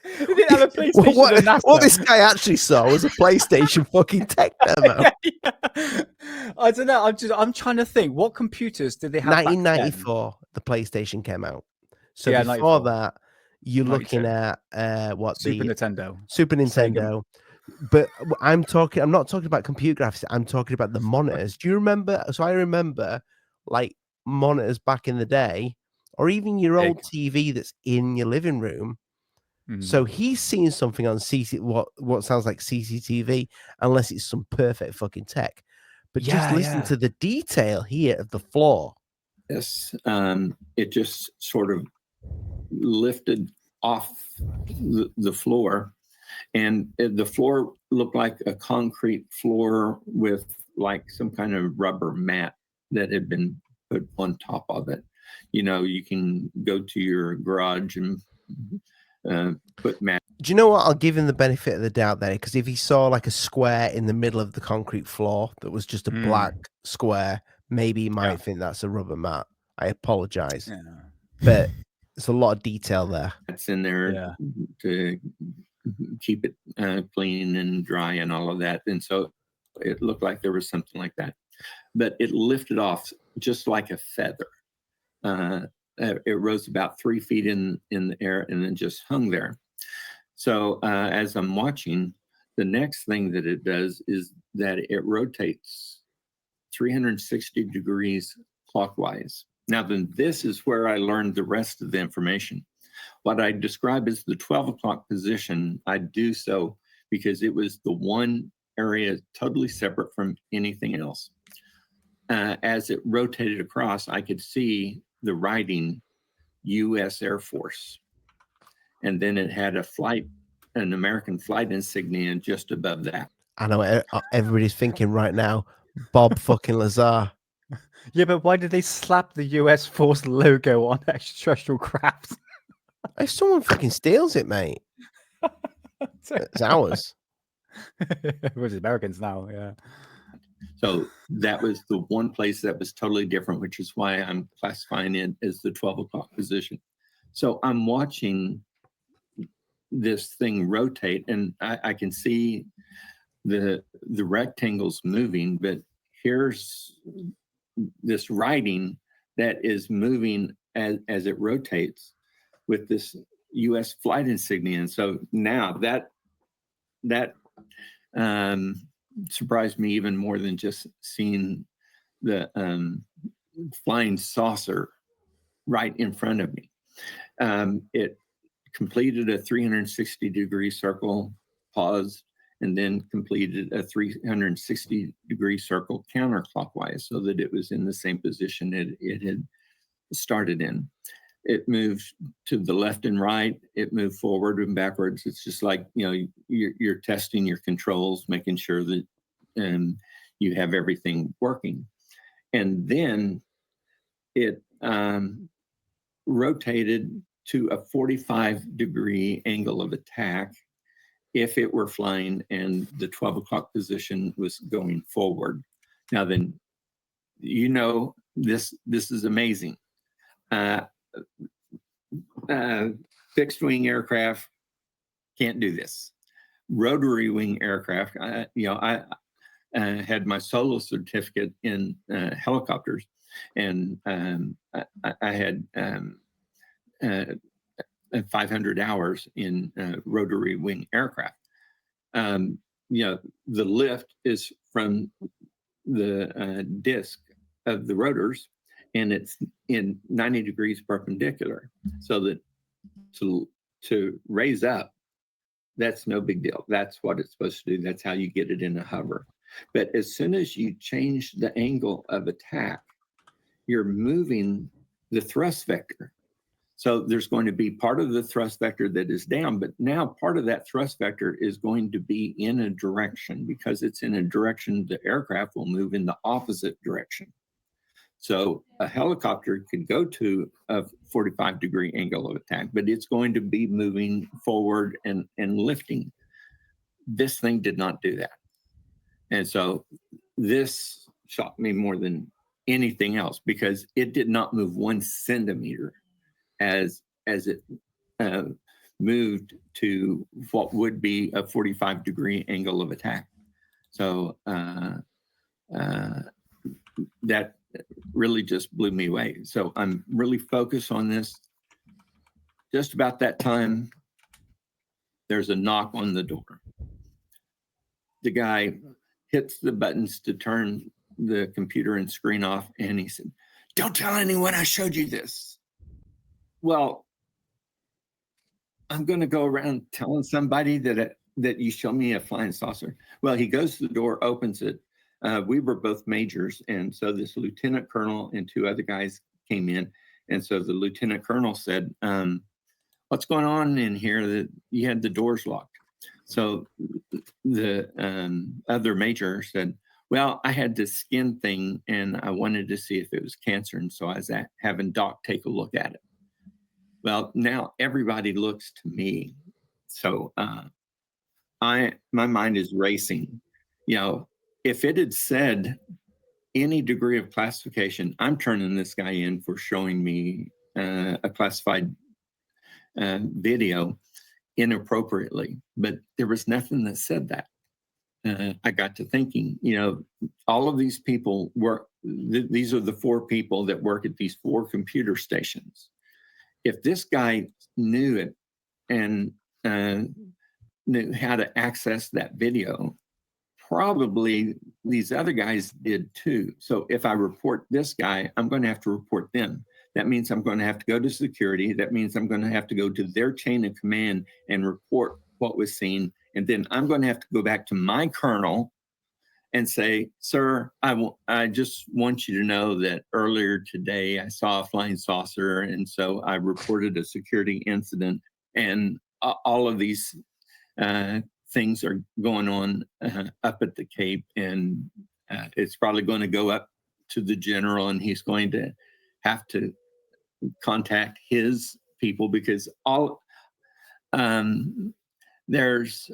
They didn't have a PlayStation. What this guy actually saw was a PlayStation fucking tech demo. I don't know. I'm trying to think. What computers did they have? 1994, the PlayStation came out. So before 94. That, you're looking at Super Nintendo. Sega. But I'm not talking about computer graphics. I'm talking about the monitors. Do you remember? So I remember like monitors back in the day, or even your old TV that's in your living room. Mm. So he's seeing something on what sounds like CCTV, unless it's some perfect fucking tech. But just listen to the detail here of the floor. Yes, it just sort of lifted off the floor, and the floor looked like a concrete floor with like some kind of rubber mat that had been put on top of it. You know, you can go to your garage and put mat. Do you know what? I'll give him the benefit of the doubt there, because if he saw like a square in the middle of the concrete floor that was just a black square, maybe you might think that's a rubber mat. I apologize. Yeah. But there's a lot of detail there. That's in there to keep it clean and dry and all of that. And so it looked like there was something like that. But it lifted off just like a feather. It rose about 3 feet in the air and then just hung there. So as I'm watching, the next thing that it does is that it rotates 360 degrees clockwise. Now, then this is where I learned the rest of the information. What I describe as the 12 o'clock position, I do so because it was the one area totally separate from anything else. As it rotated across, I could see the writing U.S. Air Force. And then it had an American flight insignia just above that. I know everybody's thinking right now, Bob fucking Lazar. Yeah, but why did they slap the US Force logo on extraterrestrial craft? If someone fucking steals it, mate, it's ours. Which is Americans now, yeah. So that was the one place that was totally different, which is why I'm classifying it as the 12 o'clock position. So I'm watching this thing rotate, and I can see the rectangles moving, but here's this writing that is moving as it rotates with this U.S. flight insignia. And so now that surprised me even more than just seeing the flying saucer right in front of me. It completed a 360-degree circle, paused, and then completed a 360-degree circle counterclockwise so that it was in the same position it had started in. It moved to the left and right. It moved forward and backwards. It's just like, you're testing your controls, making sure that you have everything working. And then it rotated to a 45-degree angle of attack if it were flying and the 12 o'clock position was going forward. Now then, this is amazing. Fixed wing aircraft can't do this. Rotary wing aircraft, I had my solo certificate in helicopters, and I had 500 hours in rotary wing aircraft. The lift is from the disc of the rotors, and it's in 90 degrees perpendicular, so that to raise up, that's no big deal. That's what it's supposed to do. That's how you get it in a hover. But as soon as you change the angle of attack, you're moving the thrust vector. So there's going to be part of the thrust vector that is down, but now part of that thrust vector is going to be in a direction. Because it's in a direction, the aircraft will move in the opposite direction. So a helicopter could go to a 45-degree angle of attack, but it's going to be moving forward and lifting. This thing did not do that. And so this shocked me more than anything else, because it did not move 1 centimeter as it moved to what would be a 45-degree angle of attack. So that really just blew me away. So I'm really focused on this. Just about that time, there's a knock on the door. The guy hits the buttons to turn the computer and screen off, and he said, "Don't tell anyone I showed you this." Well, I'm going to go around telling somebody that you show me a flying saucer. Well, he goes to the door, opens it. We were both majors, and so this lieutenant colonel and 2 other guys came in, and so the lieutenant colonel said, "What's going on in here that you had the doors locked?" So the other major said, "Well, I had this skin thing, and I wanted to see if it was cancer, and so I was having Doc take a look at it." Well, now everybody looks to me. So my mind is racing. If it had said any degree of classification, I'm turning this guy in for showing me a classified video inappropriately. But there was nothing that said that. I got to thinking, all of these people work. These are the 4 people that work at these 4 computer stations. If this guy knew it and knew how to access that video, probably these other guys did too. So if I report this guy, I'm going to have to report them. That means I'm going to have to go to security. That means I'm going to have to go to their chain of command and report what was seen. And then I'm going to have to go back to my colonel and say, sir, I just want you to know that earlier today I saw a flying saucer. And so I reported a security incident. And all of these things are going on up at the Cape. And it's probably going to go up to the general, and he's going to have to contact his people because there's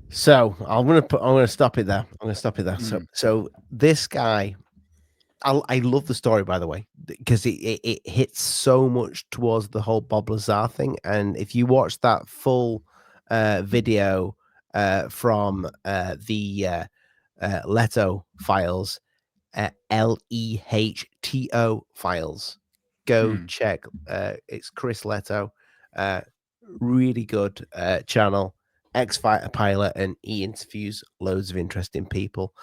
so I'm gonna stop it there. So this guy, I love the story, by the way, because it hits so much towards the whole Bob Lazar thing. And if you watch that full video from the Leto files, LEHTO files, go check. It's Chris Leto, really good channel, ex-fighter pilot, and he interviews loads of interesting people.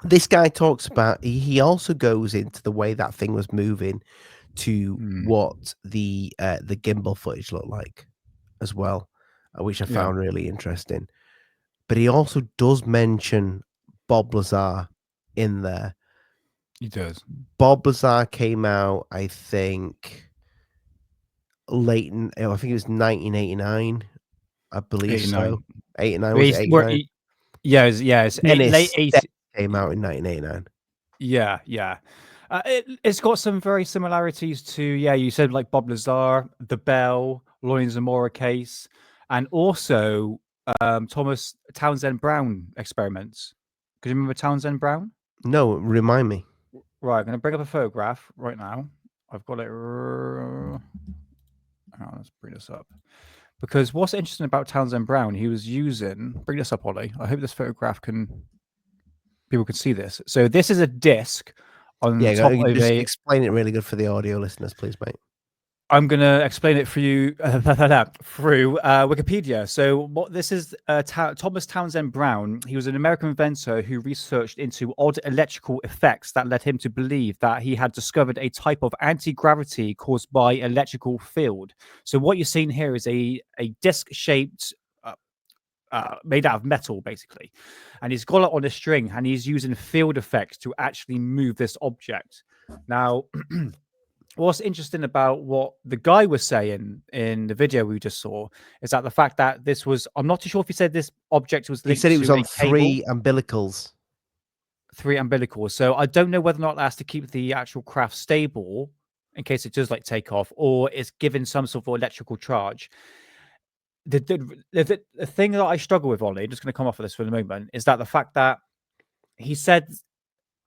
This guy talks about, he also goes into the way that thing was moving to what the gimbal footage looked like as well, which I found really interesting. But he also does mention Bob Lazar in there. He does. Bob Lazar came out, I think, I think it was 1989. I believe 89. so. 89 was 89. It's late 80s. Came out in 1989. Yeah. It's got some very similarities to, you said like Bob Lazar, the Bell, Lonnie Zamora case, and also Thomas Townsend Brown experiments. Could you remember Townsend Brown? No, remind me. Right, I'm going to bring up a photograph right now. I've got it. Let's bring this up. Because what's interesting about Townsend Brown, he was using... Bring this up, Ollie. I hope this photograph people can see this. So this is a disc on top of just explain it really good for the audio listeners, please, mate. I'm going to explain it for you through Wikipedia. So what this is, Thomas Townsend Brown, he was an American inventor who researched into odd electrical effects that led him to believe that he had discovered a type of anti-gravity caused by electrical field. So what you're seeing here is a disc-shaped, made out of metal, basically. And he's got it on a string, and he's using field effects to actually move this object. Now... What's interesting about what the guy was saying in the video we just saw is that the fact that this was, I'm not too sure if he said this object was linked to... He said it was on 3 umbilicals. 3 umbilicals. So I don't know whether or not that's to keep the actual craft stable in case it does like take off, or it's given some sort of electrical charge. The thing that I struggle with, Ollie, just going to come off of this for a moment, is that the fact that he said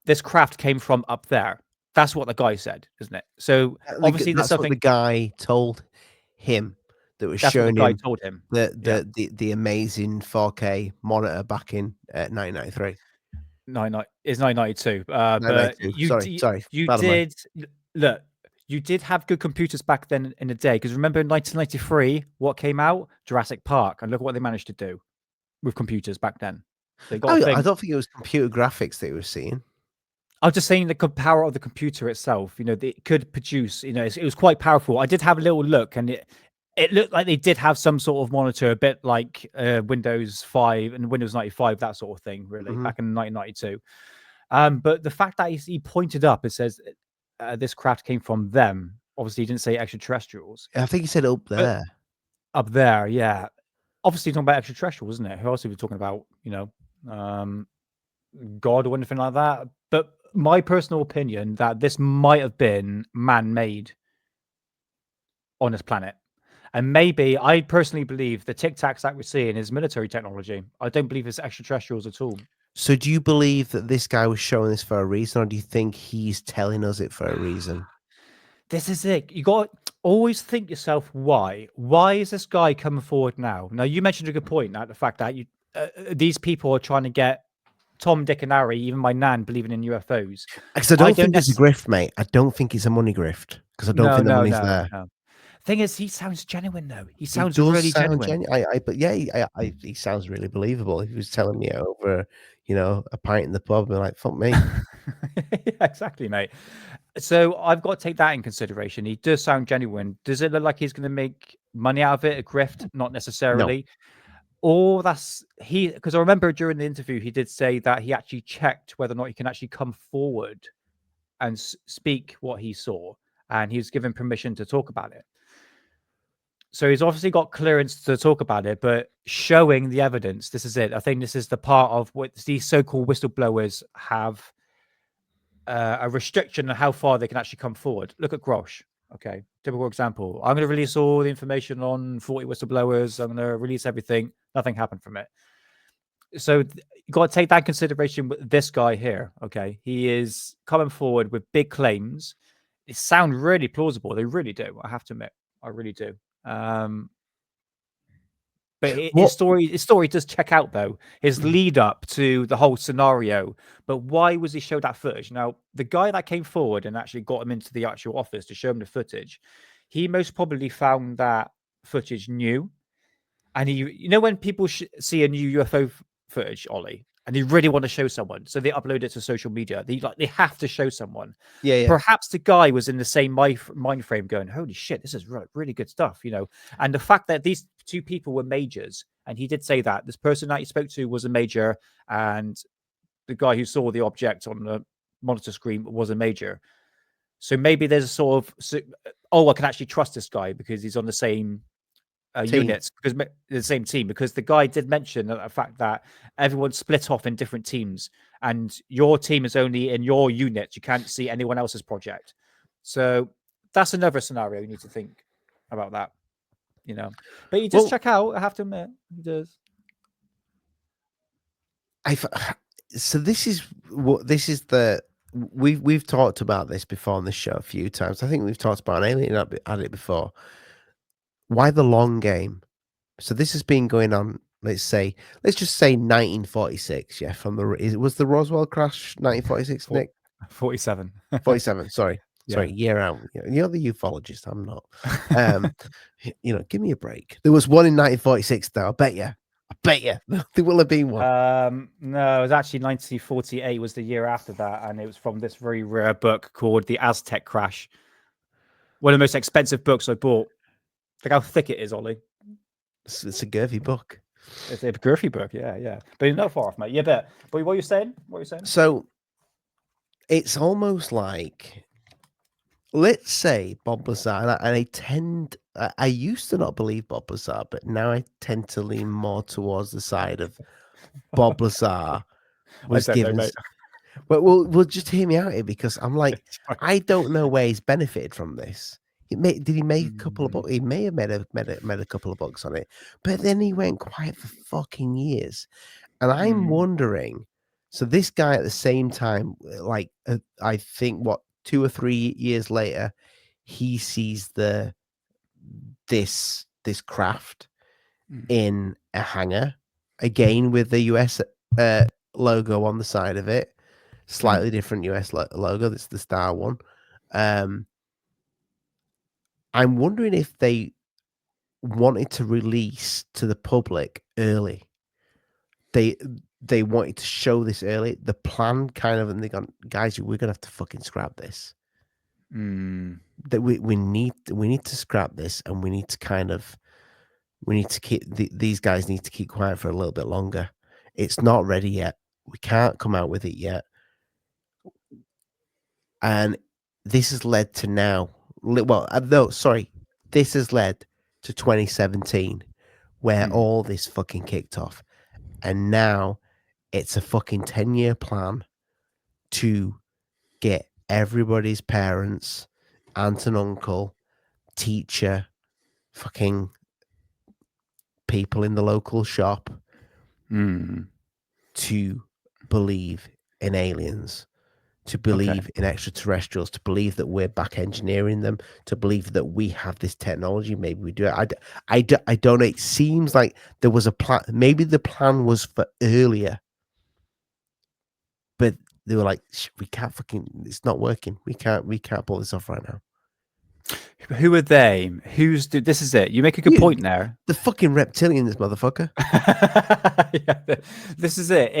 this craft came from up there. That's what the guy said, isn't it? So obviously, that's something what the guy told him that was showing him. Told him the amazing 4K monitor back in 1993. It's 1992. But you did have good computers back then in the day. Because remember in 1993, what came out? Jurassic Park, and look what they managed to do with computers back then. I don't think it was computer graphics they were seeing. I'm just saying the power of the computer itself, it could produce, it was quite powerful. I did have a little look, and it looked like they did have some sort of monitor, a bit like Windows 5 and Windows 95, that sort of thing, really, back in 1992. But the fact that he pointed up, it says this craft came from them. Obviously, he didn't say extraterrestrials. I think he said up there. Up there, yeah. Obviously, talking about extraterrestrials, isn't it? Who else are we talking about? God or anything like that. But my personal opinion that this might have been man-made on this planet. And maybe, I personally believe the Tic Tacs that we're seeing is military technology. I don't believe it's extraterrestrials at all. So do you believe that this guy was showing this for a reason, or do you think he's telling us it for a reason? This is it. You got to always think yourself, why? Why is this guy coming forward now? Now, you mentioned a good point, the fact that these people are trying to get Tom, Dick, and Harry, even my nan, believing in UFOs. Because I don't think it's a grift, mate. I don't think it's a money grift, because I don't think the money's there. No. Thing is, he sounds genuine, though. He sounds does really sound genuine. But yeah, he sounds really believable. He was telling me over, a pint in the pub, and like, fuck me. Yeah, exactly, mate. So I've got to take that in consideration. He does sound genuine. Does it look like he's going to make money out of it? A grift? Not necessarily. Or because I remember during the interview, he did say that he actually checked whether or not he can actually come forward and speak what he saw, and he was given permission to talk about it. So he's obviously got clearance to talk about it, but showing the evidence, this is it. I think this is the part of what these so-called whistleblowers have a restriction on how far they can actually come forward. Look at Grosh. Okay, typical example. I'm going to release all the information on 40 whistleblowers. I'm going to release everything. Nothing happened from it. So you got to take that in consideration with this guy here. Okay, he is coming forward with big claims. It sound really plausible. They really do. I have to admit, I really do. But his story does check out, though. His lead up to the whole scenario. But why was he showed that footage? Now, the guy that came forward and actually got him into the actual office to show him the footage, he most probably found that footage new. And when people see a new UFO footage, Ollie, and they really want to show someone, so they upload it to social media. They have to show someone. Yeah. Perhaps the guy was in the same mind frame, going, "Holy shit, this is really good stuff," And the fact that these two people were majors, and he did say that this person that he spoke to was a major, and the guy who saw the object on the monitor screen was a major. So maybe there's a sort of, I can actually trust this guy because he's on the same units, because the same team, because the guy did mention the fact that everyone's split off in different teams, and your team is only in your unit. You can't see anyone else's project. So that's another scenario you need to think about that, But he does check out. I have to admit, he does. So we've talked about this before on the show a few times. I think we've talked about an alien at it before. Why the long game? So this has been going on. Let's just say 1946. Yeah, was the Roswell crash 1946? Nick, 47. 47. Sorry, year out. You're the ufologist. I'm not. Give me a break. There was one in 1946, though. I bet you. There will have been one. No, it was actually 1948 was the year after that, and it was from this very rare book called The Aztec Crash. One of the most expensive books I bought. Look how thick it is, Ollie. It's a girthy book. It's a girthy book, yeah. But you're not far off, mate. Yeah, but what are you saying? So it's almost like, let's say Bob Lazar, and I used to not believe Bob Lazar, but now I tend to lean more towards the side of Bob Lazar was given. Well, just hear me out here, because I'm like, I don't know where he's benefited from this. Did he make a couple of books? He may have made a couple of books on it, but then he went quiet for fucking years. And I'm wondering, so this guy at the same time, like, I think 2 or 3 years later, he sees this craft in a hangar, again with the US logo on the side of it, slightly different US logo. That's the star one. I'm wondering if they wanted to release to the public early. They wanted to show this early. The plan kind of, and they gone, guys, we're gonna have to fucking scrap this. That we need to scrap this, and we need to keep these guys need to keep quiet for a little bit longer. It's not ready yet. We can't come out with it yet. And this has led to now. This has led to 2017, where all this fucking kicked off. And now it's a fucking 10-year plan to get everybody's parents, aunt and uncle, teacher, fucking people in the local shop to believe in aliens, to believe in extraterrestrials, to believe that we're back engineering them, to believe that we have this technology. Maybe we do it. I don't know. It seems like there was a plan. Maybe the plan was for earlier, but they were like, we can't fucking, it's not working. We can't pull this off right now. Who are they? This is it. You make a good point there. The fucking reptilians, motherfucker. This is it.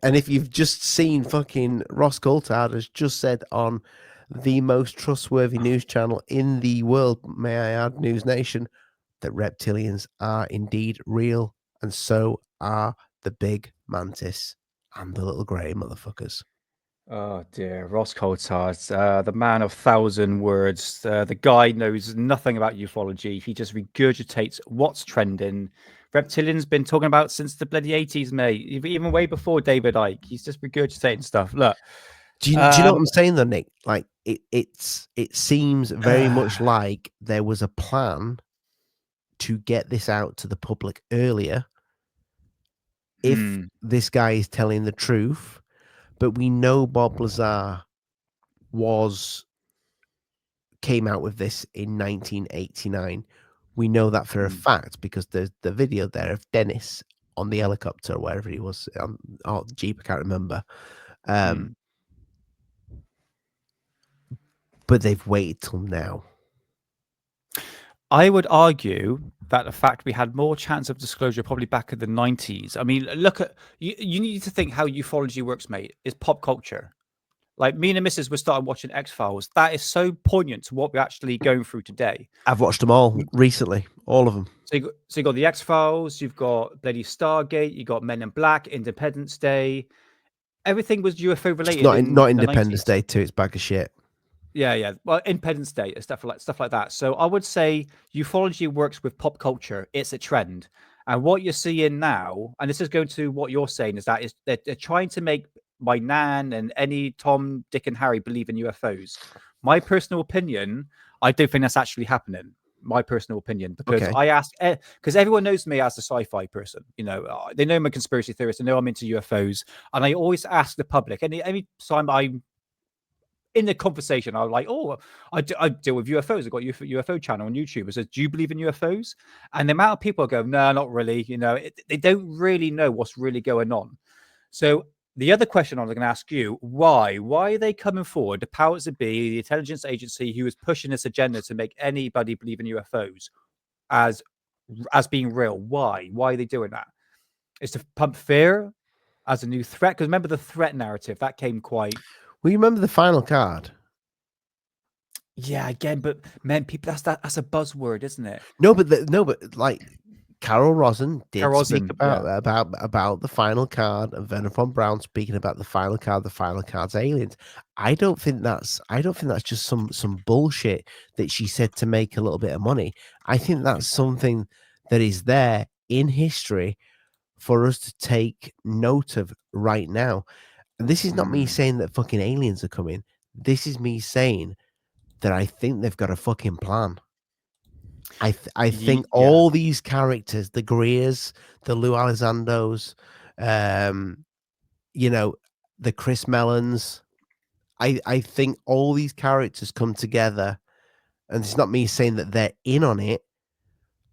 And if you've just seen fucking Ross Coulthard has just said on the most trustworthy news channel in the world, may I add, News Nation, that reptilians are indeed real, and so are the big mantis and the little grey motherfuckers. Oh dear, Ross Coulthard, the man of 1,000 words. The guy knows nothing about ufology. He just regurgitates what's trending. Reptilians been talking about since the bloody 80s, mate. Even way before David Icke. He's just regurgitating stuff. Look, do you know what I'm saying, though, Nick? Like it seems very much like there was a plan to get this out to the public earlier. If this guy is telling the truth. But we know Bob Lazar came out with this in 1989. We know that for a fact because there's the video there of Dennis on the helicopter or wherever he was on the Jeep. I can't remember. But they've waited till now. I would argue that the fact we had more chance of disclosure probably back in the 90s. I mean, look at you need to think how ufology works, mate. It's pop culture. Like me and the missus were starting watching X-Files. That is so poignant to what we're actually going through today. I've watched them all recently, all of them. So you got the X-Files, you've got bloody Stargate, you got Men in Black, Independence Day. Everything was UFO related. It's not Independence Day too. It's a bag of shit. Yeah. Well, Independence Day, stuff like that. So I would say ufology works with pop culture. It's a trend, and what you're seeing now, and this is going to what you're saying, is that they're trying to make my nan and any Tom, Dick, and Harry believe in UFOs. My personal opinion, I don't think that's actually happening. My personal opinion, because I ask, because everyone knows me as a sci-fi person. You know, they know I'm a conspiracy theorist. They know I'm into UFOs, and I always ask the public. Any time I'm in the conversation, I'm like, I deal with UFOs. I've got UFO channel on YouTube. It says, do you believe in UFOs? And the amount of people go, no, not really. You know, they don't really know what's really going on. So the other question I was going to ask you, why are they coming forward? The powers that be, the intelligence agency who is pushing this agenda to make anybody believe in UFOs as being real. Why are they doing that? It's to pump fear as a new threat. Because remember the threat narrative that came quite. Well, you remember the final card? Yeah, again, but man, people, that's a buzzword, isn't it? No, but like Carol Rosen did speak about the final card, and Werner von Braun speaking about the final card's aliens. I don't think that's just some bullshit that she said to make a little bit of money. I think that's something that is there in history for us to take note of right now. And this is not me saying that fucking aliens are coming. This is me saying that I think they've got a fucking plan. I think all these characters, the Greers, the Lou Elizondo, the Chris Mellons, I think all these characters come together, and it's not me saying that they're in on it,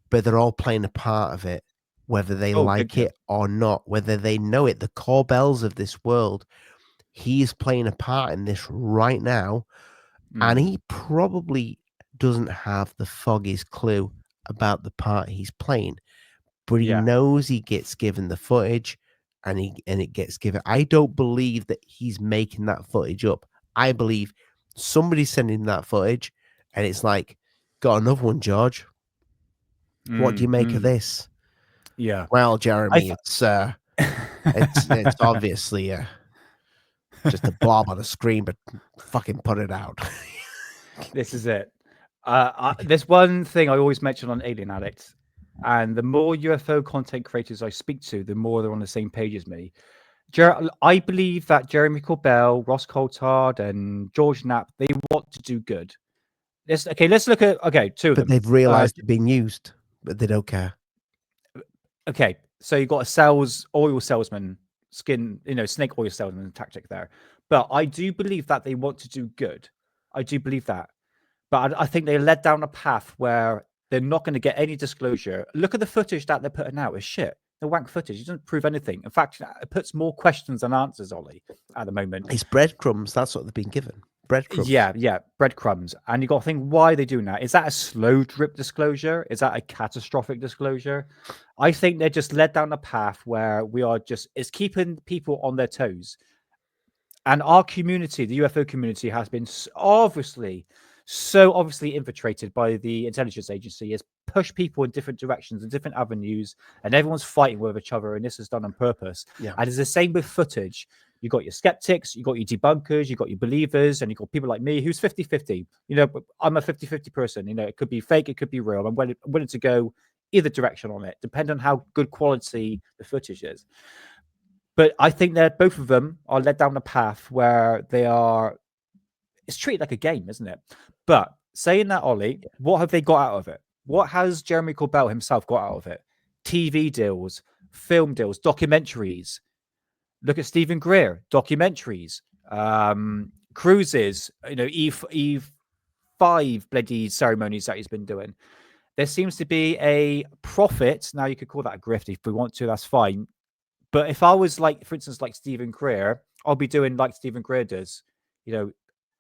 but they're all playing a part of it. Whether they like it or not, whether they know it, the Corbells of this world, he is playing a part in this right now, and he probably doesn't have the foggiest clue about the part he's playing, but he knows he gets given the footage, and it gets given. I don't believe that he's making that footage up. I believe somebody's sending that footage, and it's like, got another one, George. What do you make of this? Yeah. Well, Jeremy, it's obviously just a blob on a screen, but fucking put it out. This is it. There's one thing I always mention on Alien Addict, and the more UFO content creators I speak to, the more they're on the same page as me. I believe that Jeremy Corbell, Ross Coulthard, and George Knapp, they want to do good. Let's look at two of them. But they've realized they're being used, but they don't care. Okay, so you've got a oil salesman skin, snake oil salesman tactic there. But I do believe that they want to do good. I do believe that. But I think they led down a path where they're not going to get any disclosure. Look at the footage that they're putting out. It's shit. The wank footage. It doesn't prove anything. In fact, it puts more questions than answers, Ollie, at the moment. It's breadcrumbs. That's what they've been given. Breadcrumbs. Yeah, breadcrumbs. And you got to think, why are they doing that? Is that a slow drip disclosure? Is that a catastrophic disclosure? I think they're just led down a path where it's keeping people on their toes. And our community, the UFO community, has been so obviously infiltrated by the intelligence agency. It's pushed people in different directions and different avenues, and everyone's fighting with each other, and this is done on purpose. Yeah. And it's the same with footage. You got your skeptics, you got your debunkers, you got your believers, and you got people like me who's 50-50. I'm a 50-50 person. It could be fake, it could be real. I'm willing to go either direction on it, depending on how good quality the footage is. But I think that both of them are led down a path where it's treated like a game, isn't it? But saying that, Ollie, what have they got out of it? What has Jeremy Corbell himself got out of it? TV deals, film deals, documentaries. Look at Stephen Greer, documentaries, cruises, E5 bloody ceremonies that he's been doing. There seems to be a profit. Now, you could call that a grift if we want to, that's fine. But if I was for instance, like Stephen Greer, I'll be doing like Stephen Greer does,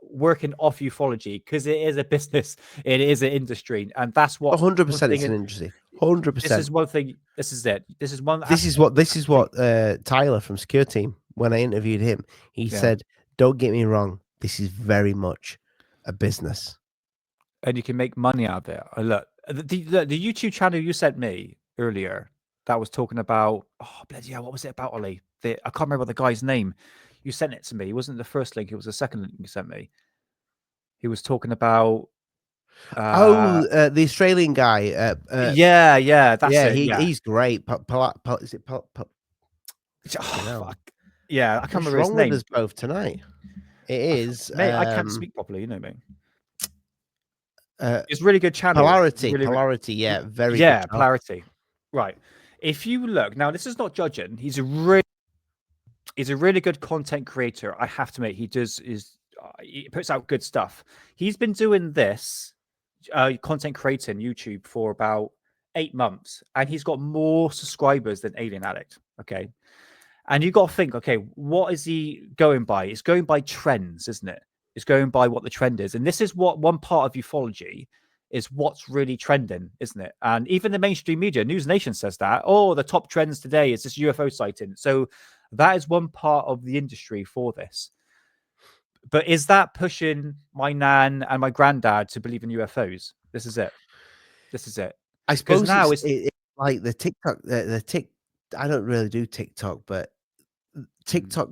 working off ufology, because it is a business, it is an industry, and that's what 100% it's an industry. 100%. This is one thing. This is it. This is one. This is what Tyler from Secure Team, when I interviewed him, he said, "Don't get me wrong, this is very much a business, and you can make money out of it." Look, the YouTube channel you sent me earlier that was talking about, bloody hell, what was it about, Ollie? I can't remember the guy's name. You sent it to me. It wasn't the first link. It was the second link you sent me. He was talking about... the Australian guy. That's it. He's great. Is it fuck. Yeah, I can't remember his name. What's wrong with us both tonight? It is... mate, I can't speak properly, mate. It's a really good channel. Polarity, really Polarity, yeah. Very good Polarity. Right. If you look... Now, this is not judging. He's a really good content creator. I have to admit, he puts out good stuff. He's been doing this content creating YouTube for about 8 months, and he's got more subscribers than Alien Addict. Okay. And you got to think, okay, what is he going by? It's going by trends, isn't it? It's going by what the trend is. And this is what one part of ufology is, what's really trending, isn't it? And even the mainstream media, News Nation says that, the top trends today is this UFO sighting. So that is one part of the industry for this. But is that pushing my nan and my granddad to believe in UFOs? This is it. I suppose now it's like the TikTok, I don't really do TikTok, but TikTok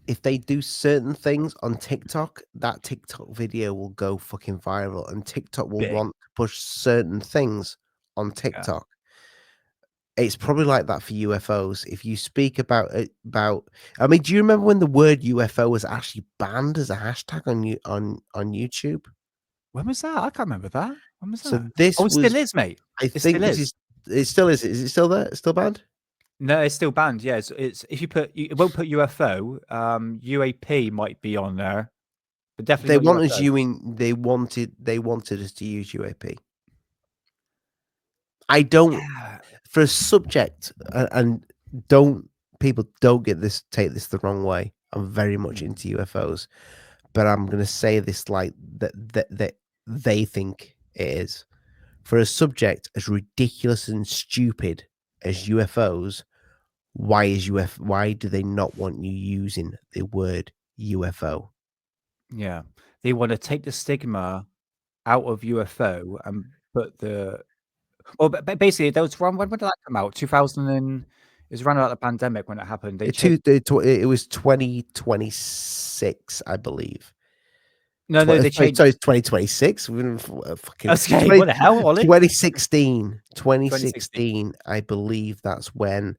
if they do certain things on TikTok, that TikTok video will go fucking viral, and TikTok will want to push certain things on TikTok. Yeah. It's probably like that for UFOs. If you speak about, I mean, do you remember when the word UFO was actually banned as a hashtag on YouTube? When was that? I can't remember that. When was that? So this it still is, mate. I think it still is. Is it still there? It's still banned? No, it's still banned. Yeah, it's if it won't put UFO. UAP might be on there, but definitely they wanted us to use UAP. I don't for a subject, and take this the wrong way. I'm very much into UFOs, but I'm going to say this like that they think it is. For a subject as ridiculous and stupid as UFOs, why do they not want you using the word UFO? Yeah, they want to take the stigma out of UFO and put the... but basically, there was when did that come out? 2000 and it was around about the pandemic when it happened. It was 2026, I believe. No, they changed. Sorry, 2026. Fucking what the hell, Ollie? 2016, I believe that's when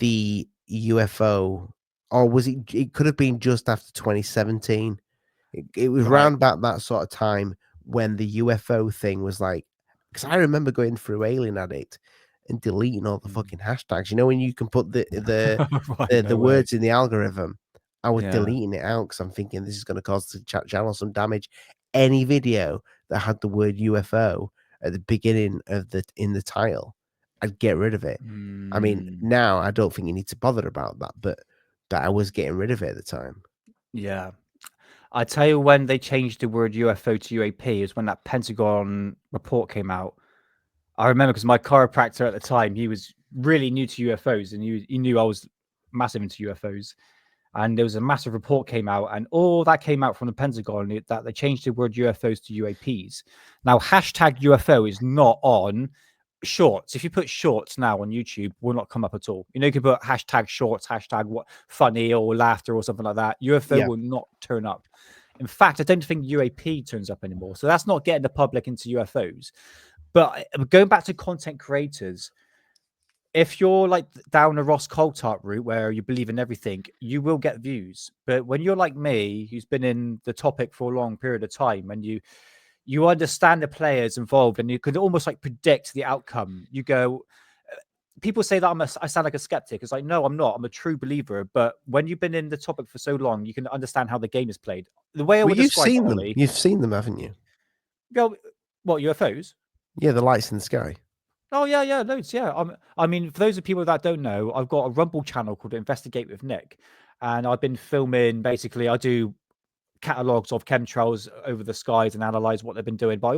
the UFO, or was it? It could have been just after 2017. It was around about that sort of time when the UFO thing was like. Because I remember going through Alien Addict, and deleting all the fucking hashtags. You know, when you can put the Right, no way. words in the algorithm, I was Yeah. deleting it out because I'm thinking this is going to cause the chat channel some damage. Any video that had the word UFO at the beginning of in the title, I'd get rid of it. I mean, now I don't think you need to bother about that, but I was getting rid of it at the time. Yeah. I tell you, when they changed the word UFO to UAP is when that Pentagon report came out. I remember because my chiropractor at the time, he was really new to UFOs, and he knew I was massive into UFOs. And there was a massive report came out, and all that came out from the Pentagon that they changed the word UFOs to UAPs. Now, hashtag UFO is not on shorts. If you put shorts now on YouTube, will not come up at all. You know, you can put hashtag shorts, hashtag what funny or laughter or something like that. UFO will not turn up. In fact, I don't think UAP turns up anymore. So that's not getting the public into UFOs. But going back to content creators, if you're like down a Ross Coulthart route where you believe in everything, you will get views. But when you're like me, who's been in the topic for a long period of time, and you understand the players involved, and you could almost like predict the outcome. You go, people say that I sound like a skeptic. It's like, no, I'm not. I'm a true believer. But when you've been in the topic for so long, you can understand how the game is played. The way I would describe seen Ollie, them. You've seen them, haven't you? Go, what, UFOs? Yeah, the lights in the sky. Oh, yeah, loads, yeah. I mean, for those of people that don't know, I've got a Rumble channel called Investigate with Nick, and I've been filming, basically, I do catalogs of chemtrails over the skies and analyze what they've been doing, but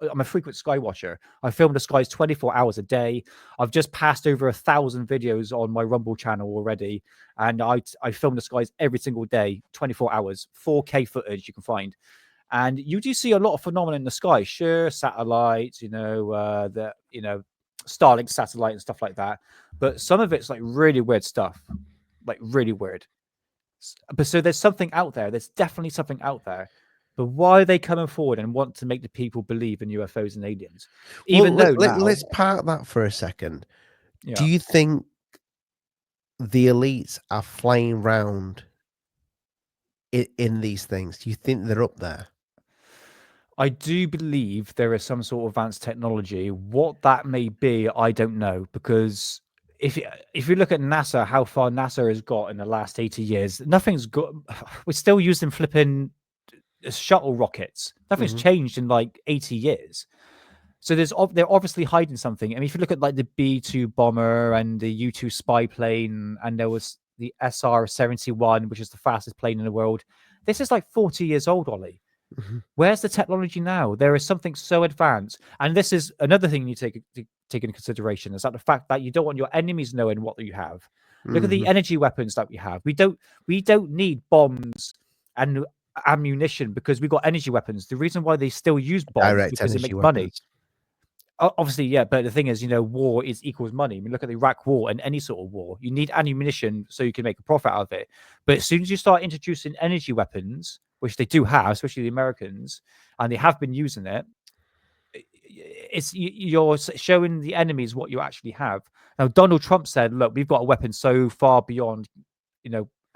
I'm a frequent sky watcher. I film the skies 24 hours a day. I've just passed over 1,000 videos on my Rumble channel already, and I film the skies every single day, 24 hours, 4K footage you can find. And you do see a lot of phenomena in the sky. Sure, satellites, the Starlink satellite and stuff like that. But some of it's like really weird stuff, like really weird. But so there's something out there. There's definitely something out there. But why are they coming forward and want to make the people believe in UFOs and aliens? Even though let's park that for a second. Yeah. Do you think the elites are flying around in these things? Do you think they're up there? I do believe there is some sort of advanced technology. What that may be, I don't know, because if you look at NASA, how far NASA has got in the last 80 years, nothing's got. We're still using flipping shuttle rockets. Nothing's changed in like 80 years. So they're obviously hiding something. I mean, if you look at like the B-2 bomber and the U-2 spy plane, and there was the SR-71, which is the fastest plane in the world. This is like 40 years old, Ollie. Where's the technology now? There is something so advanced, and this is another thing you take into consideration, is that the fact that you don't want your enemies knowing what you have. Look at the energy weapons that we have. We don't need bombs and ammunition because we've got energy weapons. The reason why they still use bombs is because it makes money. Obviously, yeah, but the thing is, war equals money. I mean, look at the Iraq War and any sort of war. You need ammunition so you can make a profit out of it. But as soon as you start introducing energy weapons, which they do have, especially the Americans, and they have been using it, you're showing the enemies what you actually have. Now, Donald Trump said, "Look, we've got a weapon so far beyond,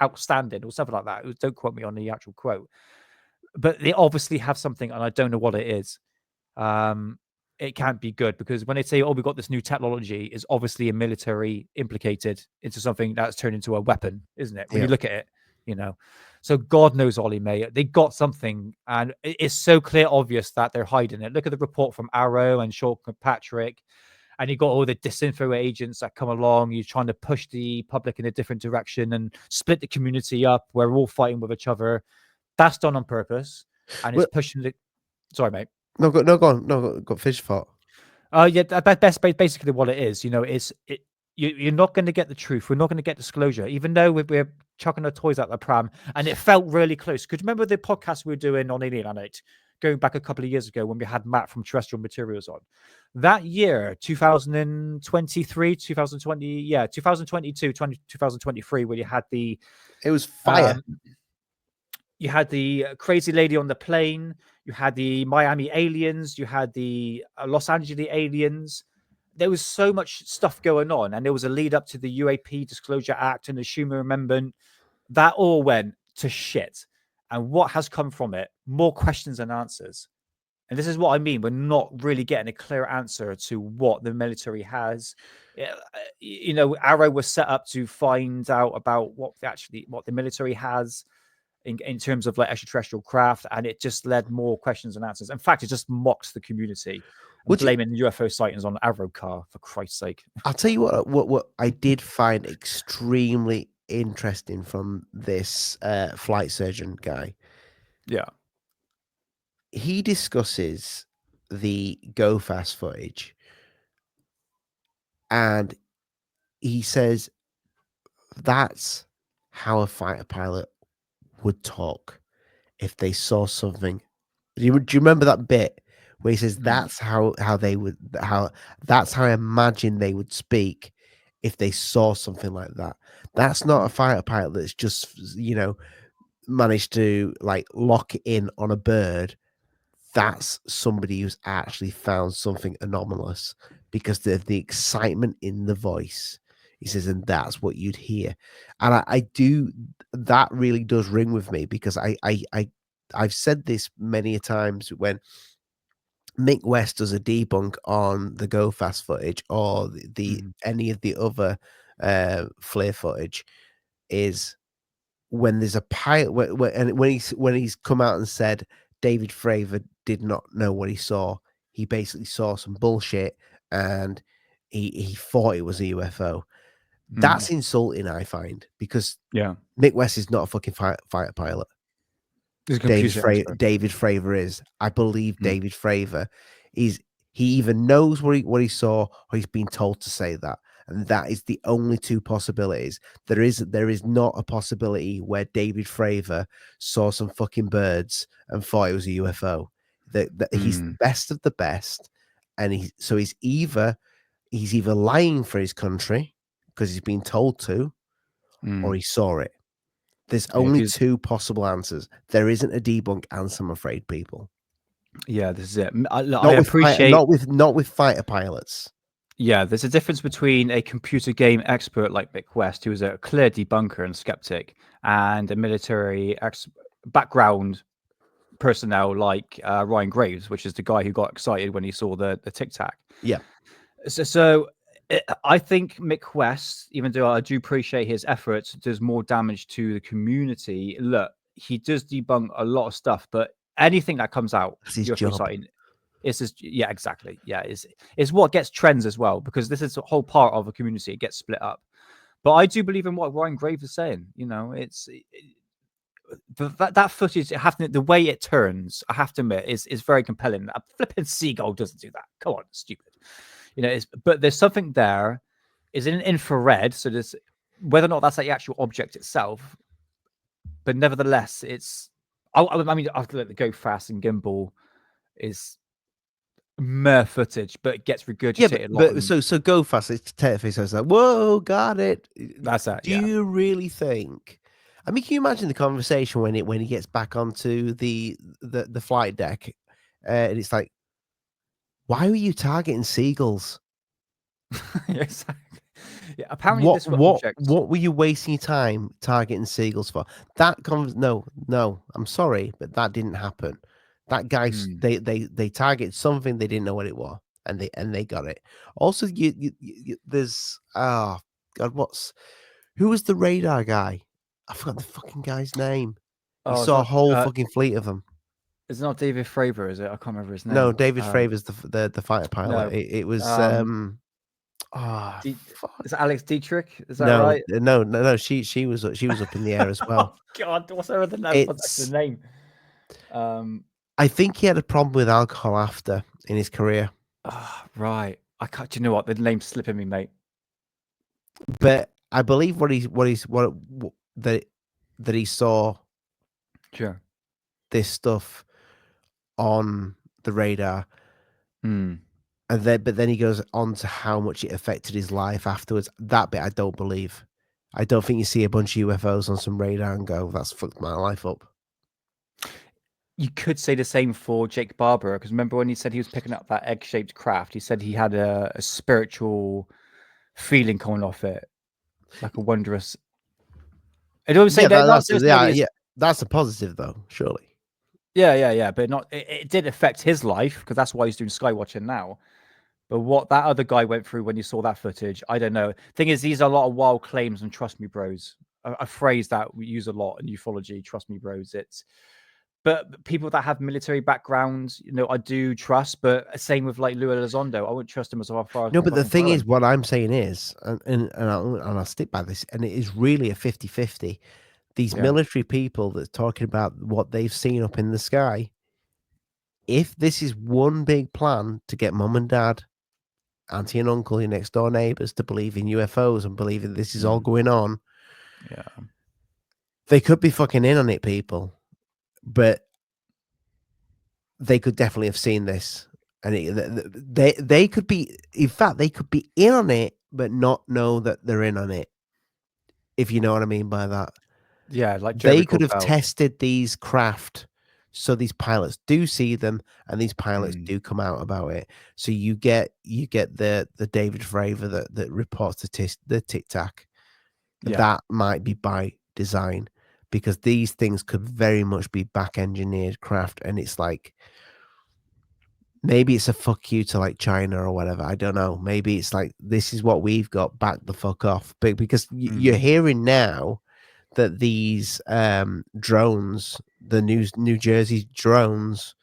outstanding," or something like that. Don't quote me on the actual quote, but they obviously have something, and I don't know what it is. It can't be good, because when they say, "Oh, we've got this new technology," is obviously a military implicated into something that's turned into a weapon, isn't it? When you look at it, So God knows, Ollie, mate, they got something, and it's so clear, obvious that they're hiding it. Look at the report from Arrow and Sean Patrick, and you got all the disinfo agents that come along. You're trying to push the public in a different direction and split the community up. We're all fighting with each other. That's done on purpose, and it's pushing the. Sorry, mate. No, go on. No, got fish thought. Yeah, that's basically what it is. You're not going to get the truth. We're not going to get disclosure, even though we're chucking our toys out the pram. And it felt really close. Could you remember the podcast we were doing on Alien Planet going back a couple of years ago when we had Matt from Terrestrial Materials on? That year, 2023, 2020, 2022, 2023, where you had the... It was fire. You had the crazy lady on the plane. You had the Miami aliens. You had the Los Angeles aliens. There was so much stuff going on, and there was a lead up to the UAP Disclosure Act and the Schumer Amendment. That all went to shit. And what has come from it? More questions than answers. And this is what I mean. We're not really getting a clear answer to what the military has. You know, Arrow was set up to find out about what the military has in terms of like extraterrestrial craft, and it just led more questions and answers. In fact, it just mocks the community and blaming UFO sightings on Arrow car, for Christ's sake. I'll tell you what I did find extremely interesting from this flight surgeon guy. Yeah. He discusses the Go Fast footage, and he says that's how a fighter pilot would talk if they saw something. Do you remember that bit where he says that's how they would that's how I imagine they would speak if they saw something like that. That's not a fighter pilot that's just, you know, managed to like lock in on a bird. That's somebody who's actually found something anomalous because of the excitement in the voice. He says, and that's what you'd hear. And I do, that really does ring with me because I've said this many a times when Mick West does a debunk on the Go Fast footage or any of the other flare footage, is when there's a pilot when he's come out and said David Fravor did not know what he saw. He basically saw some bullshit and he thought it was a UFO. That's insulting, I find, because Mick West is not a fucking fighter pilot. David Fravor is. I believe David Fravor is. He either knows what he saw or he's been told to say that. And that is the only two possibilities. There is not a possibility where David Fravor saw some fucking birds and thought it was a UFO. He's the best of the best, and he's either lying for his country because he's been told to, or he saw it. There's only two possible answers. There isn't a debunk answer, I'm afraid, people. Yeah, this is it. Not with fighter pilots. Yeah, there's a difference between a computer game expert like Mick West, who is a clear debunker and skeptic, and a military background personnel like Ryan Graves, which is the guy who got excited when he saw the Tic Tac. Yeah. I think Mick West, even though I do appreciate his efforts, does more damage to the community. Look, he does debunk a lot of stuff, but anything that comes out, that's his job. It's just, yeah, exactly. Yeah, it's what gets trends as well, because this is a whole part of a community. It gets split up. But I do believe in what Ryan Graves is saying. You know, that footage, the way it turns, I have to admit, is very compelling. A flipping seagull doesn't do that. Come on, stupid. You know, but there's something there. Is in infrared, so there's whether or not that's the actual object itself. But nevertheless, it's. I mean, I've let the Go Fast and Gimbal is mere footage, but it gets regurgitated. Yeah, but so Go Fast, it's terrifying. So it's like, whoa, got it. That's that. Do you really think? I mean, can you imagine the conversation when he gets back onto the flight deck, and it's like, why were you targeting seagulls? Exactly. Yeah, apparently, what were you wasting your time targeting seagulls for? No, I'm sorry, but that didn't happen. That guy, they targeted something, they didn't know what it was, and they got it. Also, there's God, who was the radar guy? I forgot the fucking guy's name. You saw a whole fucking fleet of them. It's not David Fravor, is it? I can't remember his name. No, David Fravor's the fighter pilot. No, it was is Alex Dietrich? Is that right? No. She was up in the air as well. Oh God, what's her other name? What's the name? I think he had a problem with alcohol after in his career. Right. I can't. Do you know what? The name's slipping me, mate. But I believe that he saw. Sure. This stuff on the radar. But then he goes on to how much it affected his life afterwards. That bit I don't believe. I don't think you see a bunch of UFOs on some radar and go, that's fucked my life up. You could say the same for Jake Barber, because remember when he said he was picking up that egg-shaped craft, he said he had a spiritual feeling coming off it, like a wondrous. I don't say that's a positive though, surely. Yeah. But not. It did affect his life because that's why he's doing skywatching now. But what that other guy went through when you saw that footage, I don't know. Thing is, these are a lot of wild claims, and trust me, bros, a phrase that we use a lot in ufology. Trust me, bros. But people that have military backgrounds, I do trust. But same with like Lua Elizondo, I wouldn't trust him as far as No, my but the fucking thing phone. is, what I'm saying is, and I'll stick by this, and it is really a 50-50. These military people that's talking about what they've seen up in the sky, if this is one big plan to get mum and dad, auntie and uncle, your next door neighbors to believe in UFOs and believing this is all going on, they could be fucking in on it, people. But they could definitely have seen this, and they could be, in fact, they could be in on it, but not know that they're in on it. If you know what I mean by that. Yeah, like they could have tested these craft, so these pilots do see them, and these pilots do come out about it. So you get the David Fravor that reports the Tic Tac. That might be by design, because these things could very much be back engineered craft, and it's like, maybe it's a fuck you to like China or whatever. I don't know. Maybe it's like, this is what we've got, back the fuck off. But because you're hearing now that these drones, the New Jersey drones,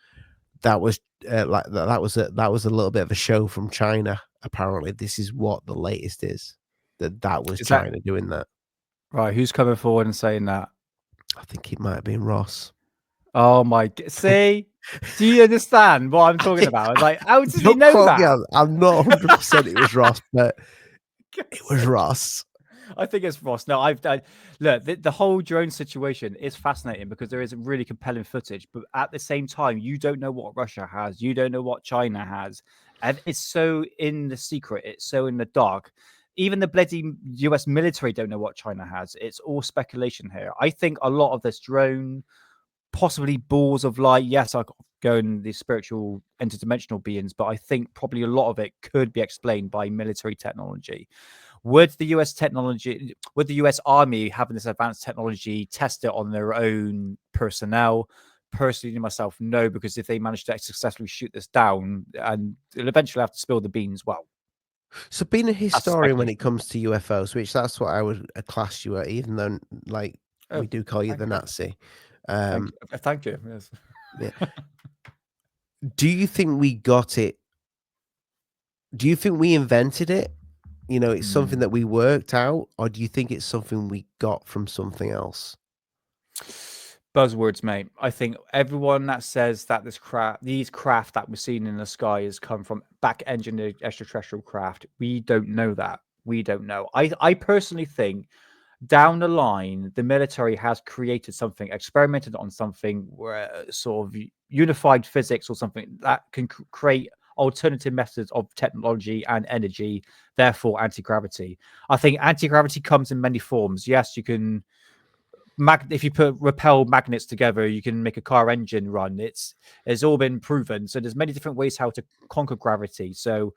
that was that was a little bit of a show from China. Apparently, this is what the latest is. That was China doing that. Right, who's coming forward and saying that? I think it might have been Ross. Oh my! See, do you understand what I'm talking about? Like, how does he know that? I'm not 100% it was Ross, but it was Ross. I think it's Ross. No, look, the whole drone situation is fascinating because there is really compelling footage, but at the same time, you don't know what Russia has, you don't know what China has, and it's so in the secret, it's so in the dark. Even the bloody US military don't know what China has. It's all speculation here. I think a lot of this drone, possibly balls of light, yes, I go in the spiritual interdimensional beings, but I think probably a lot of it could be explained by military technology. Would the US Army, having this advanced technology, test it on their own personnel? Personally, myself, no, because if they manage to successfully shoot this down, and they'll eventually have to spill the beans, well. So being a historian when it comes to UFOs, which that's what I would class you at, even though like we do call you the Nazi. Thank you. Yes. Yeah. Do you think we got it? Do you think we invented it? It's something that we worked out, or do you think it's something we got from something else? Buzzwords, mate. I think everyone that says that these craft that we're seeing in the sky has come from back-engineered extraterrestrial craft. We don't know that. We don't know. I personally think down the line, the military has created something, experimented on something where sort of unified physics or something that can create alternative methods of technology and energy, therefore anti-gravity. I think anti-gravity comes in many forms. Yes, you can if you put repel magnets together, you can make a car engine run. It's all been proven. So there's many different ways how to conquer gravity. So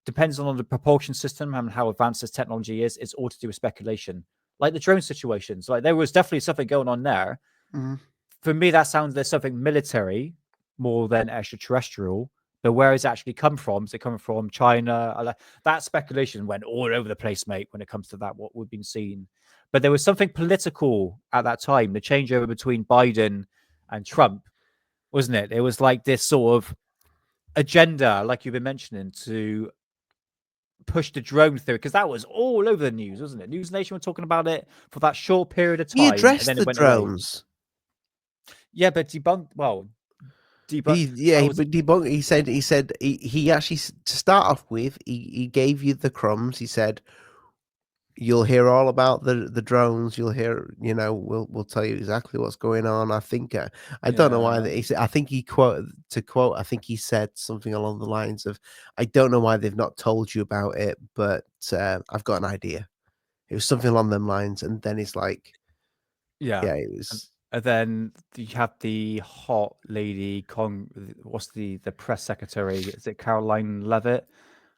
depends on the propulsion system and how advanced this technology is. It's all to do with speculation. Like the drone situations, like there was definitely something going on there. For me, that sounds there's something military more than extraterrestrial. But where it's actually come from? Is it coming from China? That speculation went all over the place, mate, when it comes to that, what we've been seeing. But there was something political at that time, the changeover between Biden and Trump, wasn't it? It was like this sort of agenda, like you've been mentioning, to push the drone theory, because that was all over the news, wasn't it? News Nation were talking about it for that short period of time. He addressed and then the drones. Yeah, but debunked. Well, debunked. He said he actually, to start off with, he gave you the crumbs. He said, you'll hear all about the drones. You'll hear, we'll tell you exactly what's going on. I think I don't know why he said. I think he I think he said something along the lines of, I don't know why they've not told you about it, but I've got an idea. It was something along them lines, and then it's like, it was. And then you have the hot lady, what's the press secretary? Is it Caroline Levitt?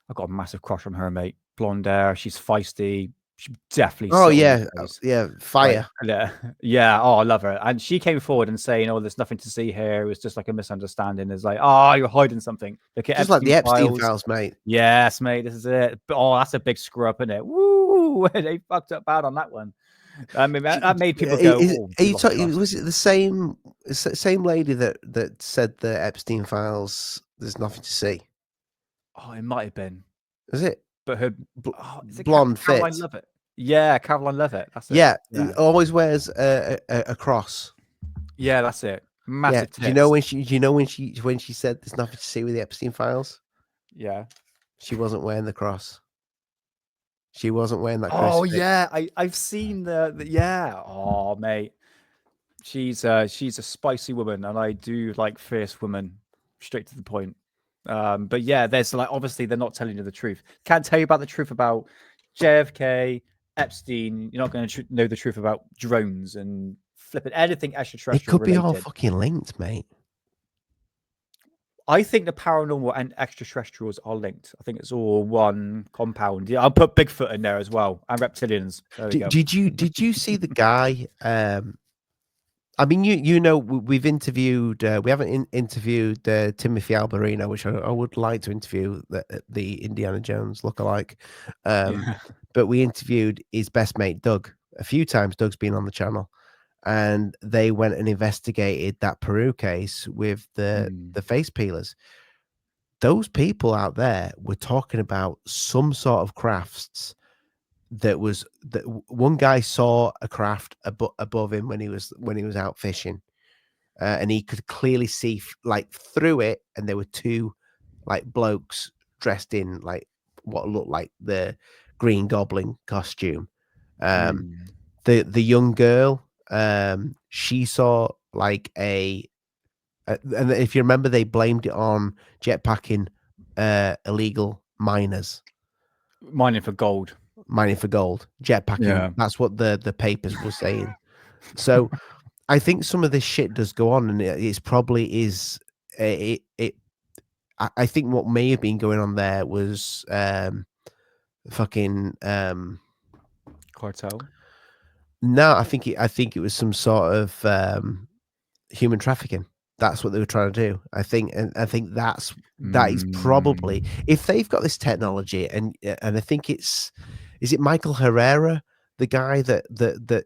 I've got a massive crush on her, mate. Blonde hair, she's feisty. She definitely. Oh sit on yeah, UFOs. fire. Like, yeah. Oh, I love her. And she came forward and saying, "Oh, there's nothing to see here. It was just like a misunderstanding." It's like, "Oh, you're hiding something. Look at Just like the Epstein files, mate. Yes, mate. This is it. But, oh, that's a big screw up, isn't it? Woo! They fucked up bad on that one. I mean, that made people go. Are you talking? Was it the same lady that said the Epstein files? There's nothing to see. Oh, it might have been. Is it? But her blonde fit. Caroline Levitt. Yeah, Caroline Levitt. That's it. Yeah, always wears a cross. Yeah, that's it. Massive. Do you know when she said there's nothing to see with the Epstein files? Yeah, she wasn't wearing the cross. She wasn't wearing that. Oh crucifix. yeah, I've seen the yeah. Oh mate, she's a spicy woman, and I do like fierce women, straight to the point. But yeah, there's like obviously they're not telling you the truth. Can't tell you about the truth about JFK, Epstein. You're not going to know the truth about drones and flipping anything extraterrestrial. It could be related. all fucking linked, mate. I think the paranormal and extraterrestrials are linked. I think it's all one compound. Yeah, I'll put Bigfoot in there as well and reptilians. Did you see the guy? I mean, you know, we've interviewed. We haven't interviewed Timothy Alberino, which I would like to interview the Indiana Jones lookalike. But we interviewed his best mate Doug a few times. Doug's been on the channel, and they went and investigated that Peru case with the face peelers. Those people out there were talking about some sort of crafts that one guy saw a craft above him when he was out fishing, and he could clearly see like through it, and there were two like blokes dressed in like what looked like the Green Goblin costume. The young girl, she saw like and if you remember, they blamed it on jetpacking illegal miners. Mining for gold, jetpacking. Yeah. That's what the papers were saying. So I think some of this shit does go on, and it's probably is I think what may have been going on there was fucking cartel. No, I think it was some sort of human trafficking. That's what they were trying to do. I think that is probably, if they've got this technology, and I think is it Michael Herrera, the guy that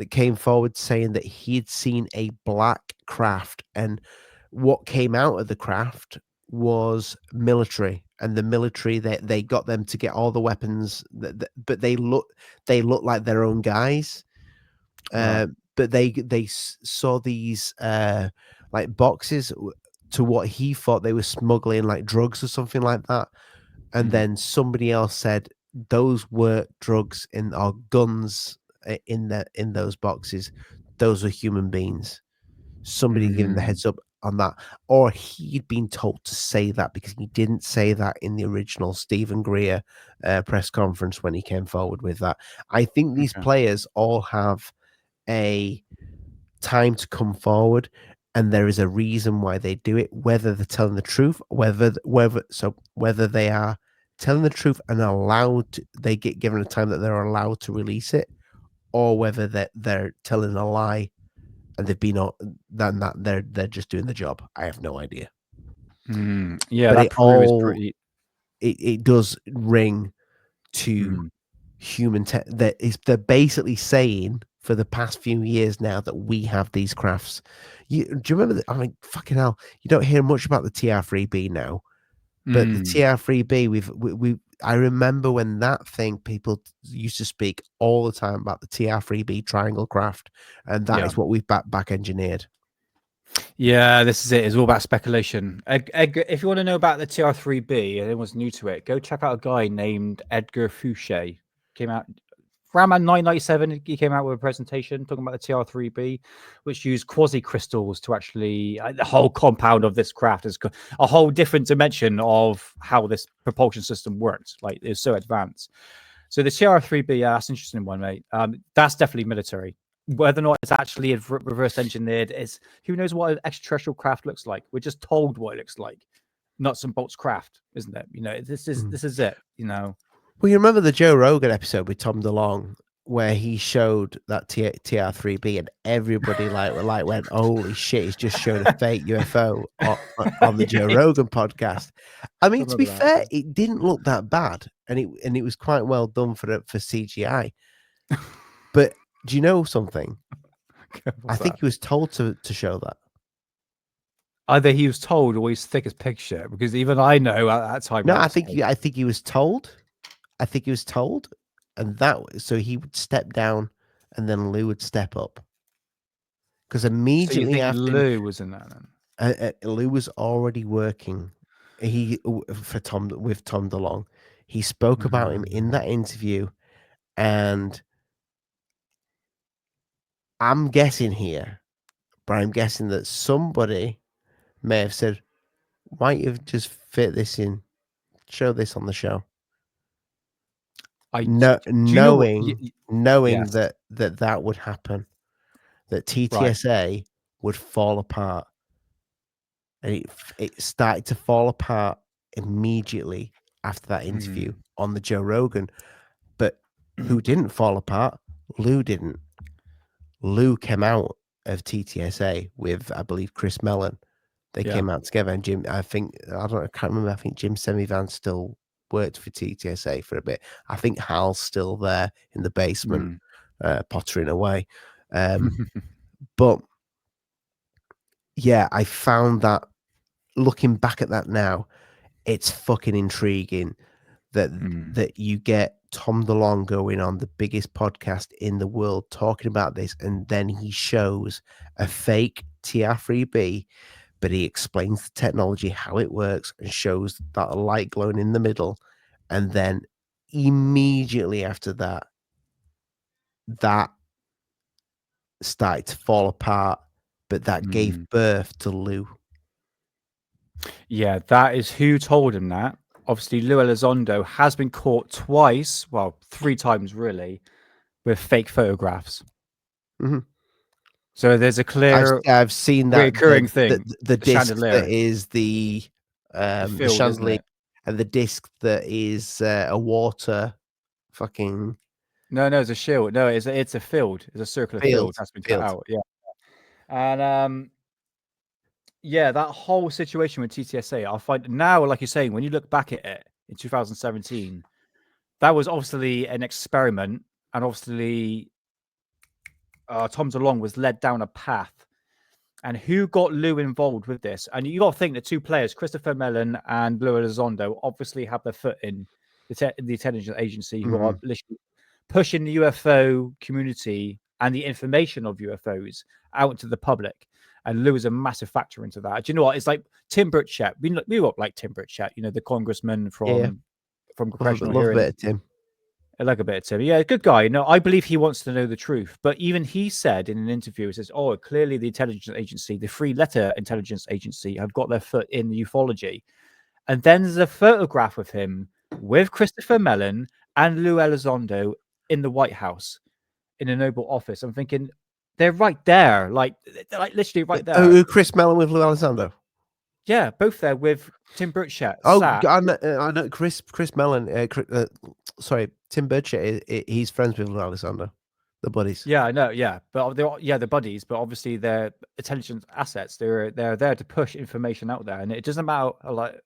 came forward saying that he'd seen a black craft, and what came out of the craft was military, and the military they got them to get all the weapons, but they look like their own guys. But they saw these like boxes to what he thought they were smuggling, like drugs or something like that. And then somebody else said those were drugs or guns in those boxes. Those were human beings. Somebody giving the heads up on that, or he'd been told to say that, because he didn't say that in the original Stephen Greer press conference when he came forward with that. I think these players all have a time to come forward, and there is a reason why they do it, whether they're telling the truth, whether they are telling the truth and they get given a time that they're allowed to release it, or whether they're telling a lie and they've been they're just doing the job. I have no idea. Yeah, but that it does ring to human they're basically saying for the past few years now that we have these crafts. Do you remember I mean, fucking hell, you don't hear much about the TR3B now, but the TR3B, I remember when that thing, people used to speak all the time about the TR3B triangle craft, and that is what we've back engineered. Yeah, this is it. It's all about speculation. If you want to know about the TR3B, anyone's new to it, go check out a guy named Edgar Fouché. Came out around 997. He came out with a presentation talking about the TR3B, which used quasi crystals to actually the whole compound of this craft is a whole different dimension of how this propulsion system works. Like, it's so advanced. So the TR3B, that's an interesting one, mate. That's definitely military. Whether or not it's actually reverse engineered is, who knows what an extraterrestrial craft looks like. We're just told what it looks like. Nuts and bolts craft, isn't it? You know, this is it, you know. Well, you remember the Joe Rogan episode with Tom DeLonge where he showed that TR3B and everybody went, holy shit, he's just showed a fake UFO on the Joe Rogan podcast. I mean, to be fair, it didn't look that bad, and it was quite well done for CGI. But do you know something? I think he was told to show that. Either he was told or he's thick as pig shit, because even I know at that time. No, I think he was told. I think he was told, and so he would step down, and then Lou would step up. Because immediately after Lou was in that, then Lou was already working. With Tom DeLonge. He spoke about him in that interview, and I'm guessing here, but I'm guessing that somebody may have said, "Why don't you just fit this in, show this on the show?" Knowing that would happen, that TTSA would fall apart, and it started to fall apart immediately after that interview on the Joe Rogan. But who didn't fall apart? Lou didn't. Lou came out of TTSA with, I believe, Chris Mellon. They came out together, and Jim. I can't remember. I think Jim Semivan still worked for TTSA for a bit. I think Hal's still there in the basement, pottering away. But yeah, I found that, looking back at that now, it's fucking intriguing that you get Tom DeLonge going on the biggest podcast in the world talking about this, and then he shows a fake TR3B, but he explains the technology, how it works, and shows that light glowing in the middle. And then immediately after that started to fall apart, but that gave birth to Lou. Yeah, that is who told him that. Obviously, Lou Elizondo has been caught twice, well, 3 times really, with fake photographs. So there's a clear, I've seen that recurring thing. The disc that is the chandelier, and the disc that is a water fucking. No, it's a shield. No, it's a field. It's a circular field that's been cut out. Yeah, and yeah, that whole situation with TTSA, I find now, like you're saying, when you look back at it in 2017, that was obviously an experiment, and obviously Tom DeLonge was led down a path. And who got Lou involved with this? And you got to think the 2 players, Christopher Mellon and Lou Elizondo, obviously have their foot in the intelligence agency, who are literally pushing the UFO community and the information of UFOs out to the public. And Lou is a massive factor into that. Do you know what? It's like Tim Burchett. We like Tim Burchett, the congressman from congressional hearings. Love a bit of Tim. I like a bit of Tim. Yeah, good guy. No, I believe he wants to know the truth. But even he said in an interview, he says, "Oh, clearly the intelligence agency, the 3-letter intelligence agency, have got their foot in ufology." And then there's a photograph of him with Christopher Mellon and Lou Elizondo in the White House in an Oval Office. I'm thinking, they're right there, like literally right there. Oh, Chris Mellon with Lou Elizondo. Yeah, both there with Tim Burchett. Oh, I know Chris Mellon. Sorry, Tim Burchett. He's friends with Lou Elizondo, the buddies. Yeah, I know. Yeah, but they're buddies. But obviously, they're intelligence assets. They're there to push information out there, and it doesn't matter. Like,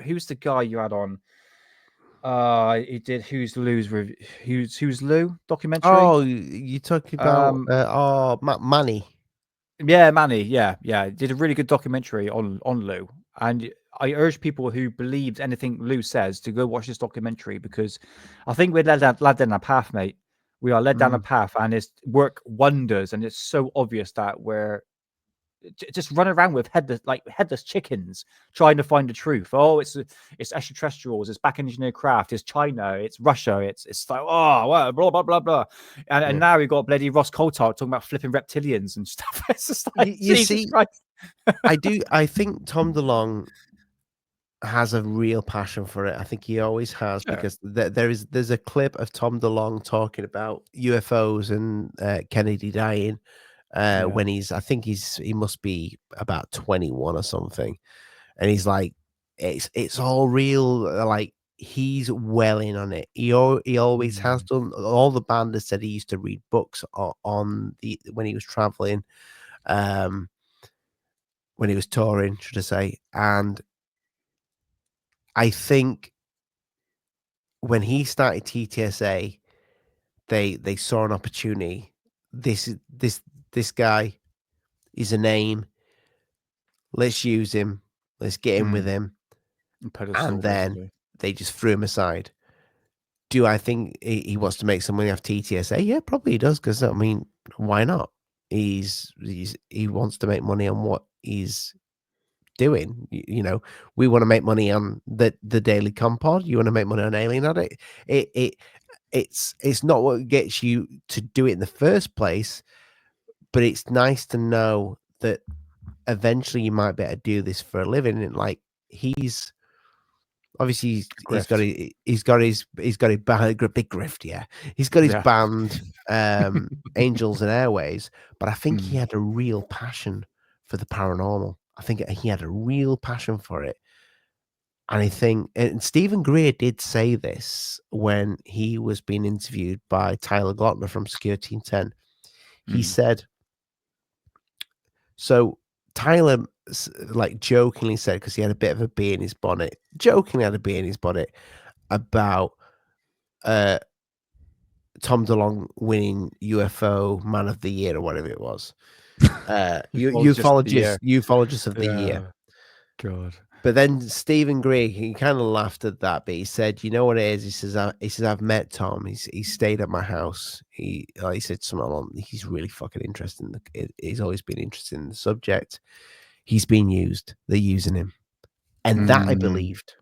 who's the guy you had on? He did Who's Lou documentary. Oh, you talking about Manny? Yeah, Manny. Yeah. Did a really good documentary on Lou, and I urge people who believed anything Lou says to go watch this documentary, because I think we're led down a path, mate. We are led down a path, and it's work wonders, and it's so obvious that we're just run around with headless chickens trying to find the truth. Oh, it's extraterrestrials, it's back engineered craft, it's China, it's Russia, it's like, oh, well, blah blah blah blah, and now we've got bloody Ross Coulthard talking about flipping reptilians and stuff. It's just like, you see, I think Tom DeLonge has a real passion for it. I think he always has, because there's a clip of Tom DeLonge talking about UFOs and Kennedy dying. When he must be about 21 or something, and he's like, it's all real, like he's well in on it. He always has done. All the banders said he used to read books on the when he was traveling, when he was touring, should I say? And I think when he started TTSA, they saw an opportunity. This guy is a name. Let's use him. Let's get in with him. And then basically. they just threw him aside. Do I think he wants to make some money off TTSA? Yeah, probably he does. Because I mean, why not? He wants to make money on what he's doing. You know, we want to make money on the Daily Compod. You want to make money on Alien Addict. It's not what gets you to do it in the first place, but it's nice to know that eventually you might be able to do this for a living. And like he's obviously he's got his big grift, yeah. He's got his band, Angels and Airways, but I think he had a real passion for the paranormal. I think he had a real passion for it. And I think, and Stephen Greer did say this when he was being interviewed by Tyler Glockner from Secure Team 10. He said, so Tyler like jokingly said, because he had a bit of a bee in his bonnet, about Tom DeLonge winning UFO Man of the Year or whatever it was. Ufologist of the year. God. But then Stephen Gray, he kind of laughed at that, but he said, "You know what it is?" He says, "I've met Tom. He stayed at my house. He said something along. He's really fucking interested. He's always been interested in the subject. He's being used. They're using him, and that I believed."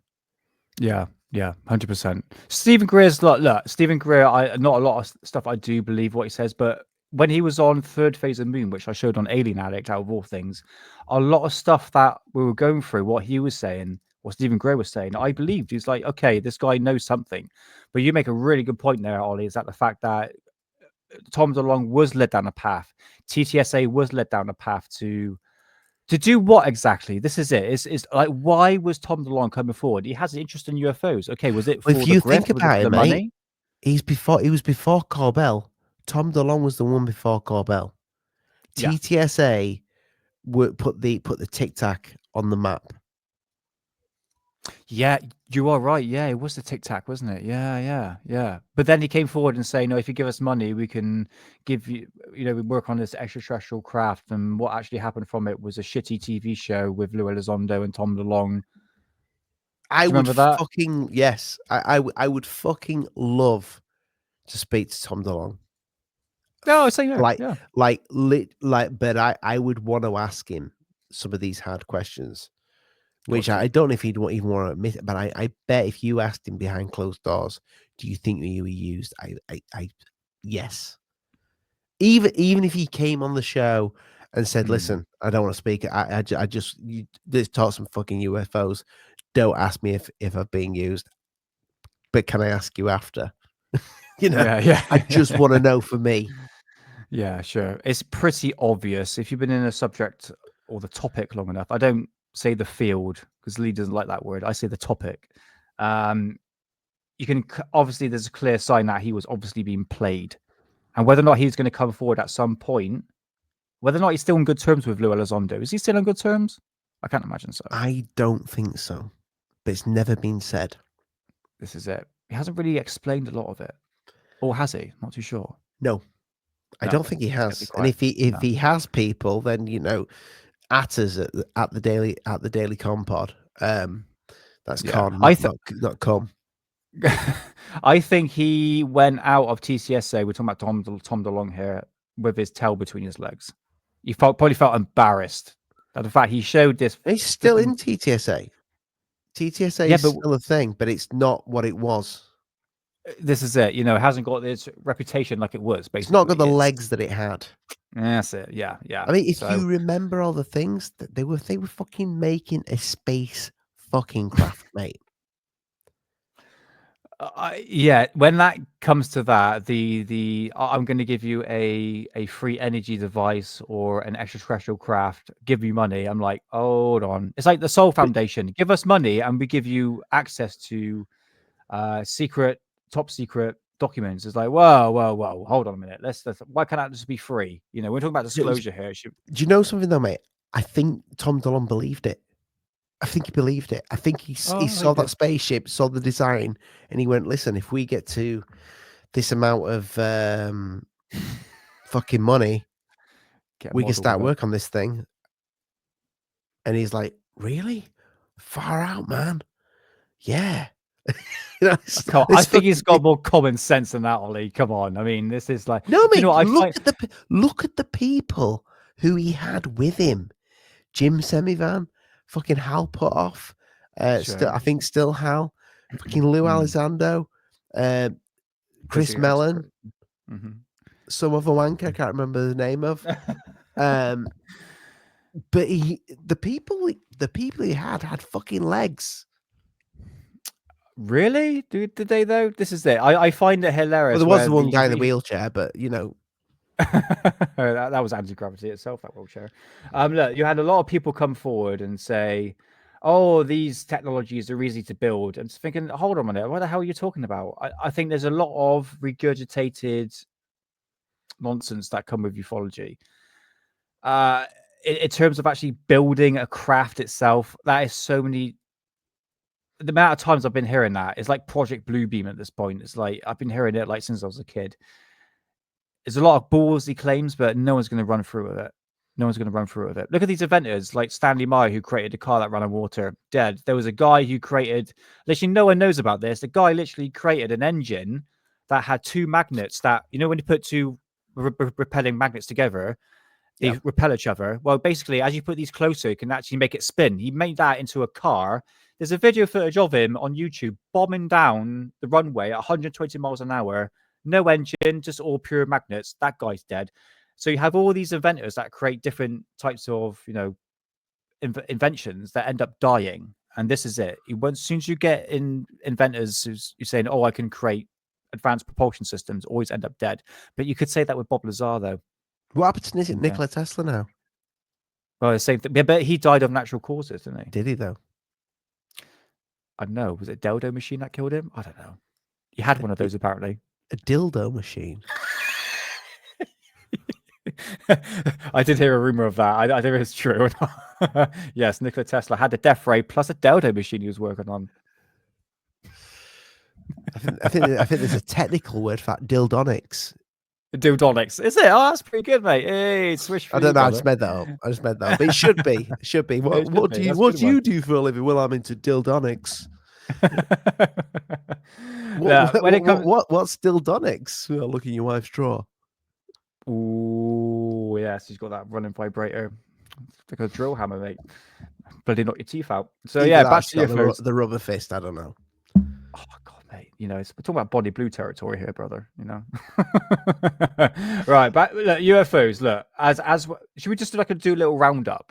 Yeah, 100%. Stephen Greer's look. Stephen Greer, not a lot of stuff I do believe what he says, but when he was on Third Phase of Moon, which I showed on Alien Addict, out of all things, a lot of stuff that we were going through, what he was saying, what Stephen Greer was saying, I believed. He's like, okay, this guy knows something. But you make a really good point there, Ollie, is that the fact that Tom DeLonge was led down a path. TTSA was led down a path to do what exactly? This is it. It's like, why was Tom DeLonge coming forward? He has an interest in UFOs. Okay, was it for if you the think grift? about it, the mate, money? He was before Corbell. Tom DeLonge was the one before Corbell. Yeah. TTSA put the Tic Tac on the map. Yeah, you are right. Yeah, it was the Tic Tac, wasn't it? Yeah. But then he came forward and say, "No, if you give us money, we can give you, we work on this extraterrestrial craft." And what actually happened from it was a shitty TV show with Lou Elizondo and Tom DeLonge. I would remember that? fucking yes. I would fucking love to speak to Tom DeLonge. No, same here. But I would want to ask him some of these hard questions, which I don't know if he'd even want to admit it, but I bet if you asked him behind closed doors, do you think you were used? I yes. Even if he came on the show and said, "Listen, I don't want to speak. I just let's talk some fucking UFOs. Don't ask me if I've been used, but can I ask you after?" Yeah. I just want to know for me. Yeah, sure. It's pretty obvious if you've been in a subject or the topic long enough. I don't say the field because Lee doesn't like that word. I say the topic. You can obviously there's a clear sign that he was obviously being played, and whether or not he's going to come forward at some point, whether or not he's still on good terms with Lou Elizondo. Is he still on good terms? I can't imagine so. I don't think so, but it's never been said. This is it. He hasn't really explained a lot of it, or has he? Not too sure. No. I don't think he has. And if he has people, then at us at the daily Compod. That's con, not com. I think he went out of TCSA. We're talking about Tom DeLonge here with his tail between his legs. He probably felt embarrassed that the fact he showed this. He's still in TTSA. TTSA is still a thing, but it's not what it was. This is it. It hasn't got this reputation like it was. Basically, it's not got the legs that it had. That's it. Yeah. I mean, if you remember all the things that they were fucking making a space fucking craft, mate. Yeah, when that comes to that, the I'm going to give you a free energy device or an extraterrestrial craft, give you money. I'm like, hold on. It's like the Soul Foundation. Give us money and we give you access to secret, top secret documents. It's like, whoa, hold on a minute. Let's why can't that just be free? You know, we're talking about disclosure here. Do you know something though, mate? I think Tom DeLonge believed it. I think he believed it. I think he saw that spaceship, saw the design, and he went, listen, if we get to this amount of fucking money, we can start work on this thing. And he's like, really? Far out, man. Yeah. You know, I think he's got more common sense than that, Ollie. Come on. I mean, this is like no, mate. You know, look at the people who he had with him. Jim Semivan, fucking Hal Putoff, I think still Hal, fucking Lou Elizondo, Chris Mellon, some other wanker I can't remember the name of. But the people he had fucking legs. Really? Did they though? This is it. I find it hilarious. Well, there was the one guy in the wheelchair, but you know. that was anti-gravity itself, that wheelchair. Look, you had a lot of people come forward and say, oh, these technologies are easy to build. I'm just thinking, hold on a minute, what the hell are you talking about? I think there's a lot of regurgitated nonsense that come with ufology. In terms of actually building a craft itself, that is so many. The amount of times I've been hearing that is like Project Bluebeam at this point. It's like I've been hearing it like since I was a kid. There's a lot of ballsy claims, but no one's going to run through with it. No one's going to run through with it. Look at these inventors like Stanley Meyer, who created a car that ran on water. Dead. There was a guy who created, literally no one knows about this. The guy literally created an engine that had two magnets that, you know, when you put two repelling magnets together, they repel each other. Well, basically, as you put these closer, you can actually make it spin. He made that into a car. There's a video footage of him on YouTube bombing down the runway at 120 miles an hour. No engine, just all pure magnets. That guy's dead. So you have all these inventors that create different types of, you know, inventions that end up dying. And this is it. As soon as you get in inventors who's saying, oh, I can create advanced propulsion systems, always end up dead. But you could say that with Bob Lazar, though. What happened to Nikola Tesla now? Well, the same thing. But he died of natural causes, didn't he? Did he, though? I don't know. Was it a dildo machine that killed him? I don't know. He had one of those, apparently. A dildo machine? I did hear a rumor of that. I think it's true. Yes, Nikola Tesla had a death ray plus a dildo machine he was working on. I think there's a technical word for that, dildonics. Dildonics, is it? Oh, that's pretty good, mate. Hey, swish. I don't know. I just made that up. But it should be. It should be. What do you do for a living? Well, I'm into dildonics. What's dildonics? Well, look in your wife's drawer. Oh yes, she's got that running vibrator. It's like a drill hammer, mate. Bloody knock your teeth out. So yeah, back to the rubber fist. I don't know. Oh God, mate. You know, we're talking about body blue territory here, brother. You know. Right, back. Look, UFOs. Look, as should we just do a little round off?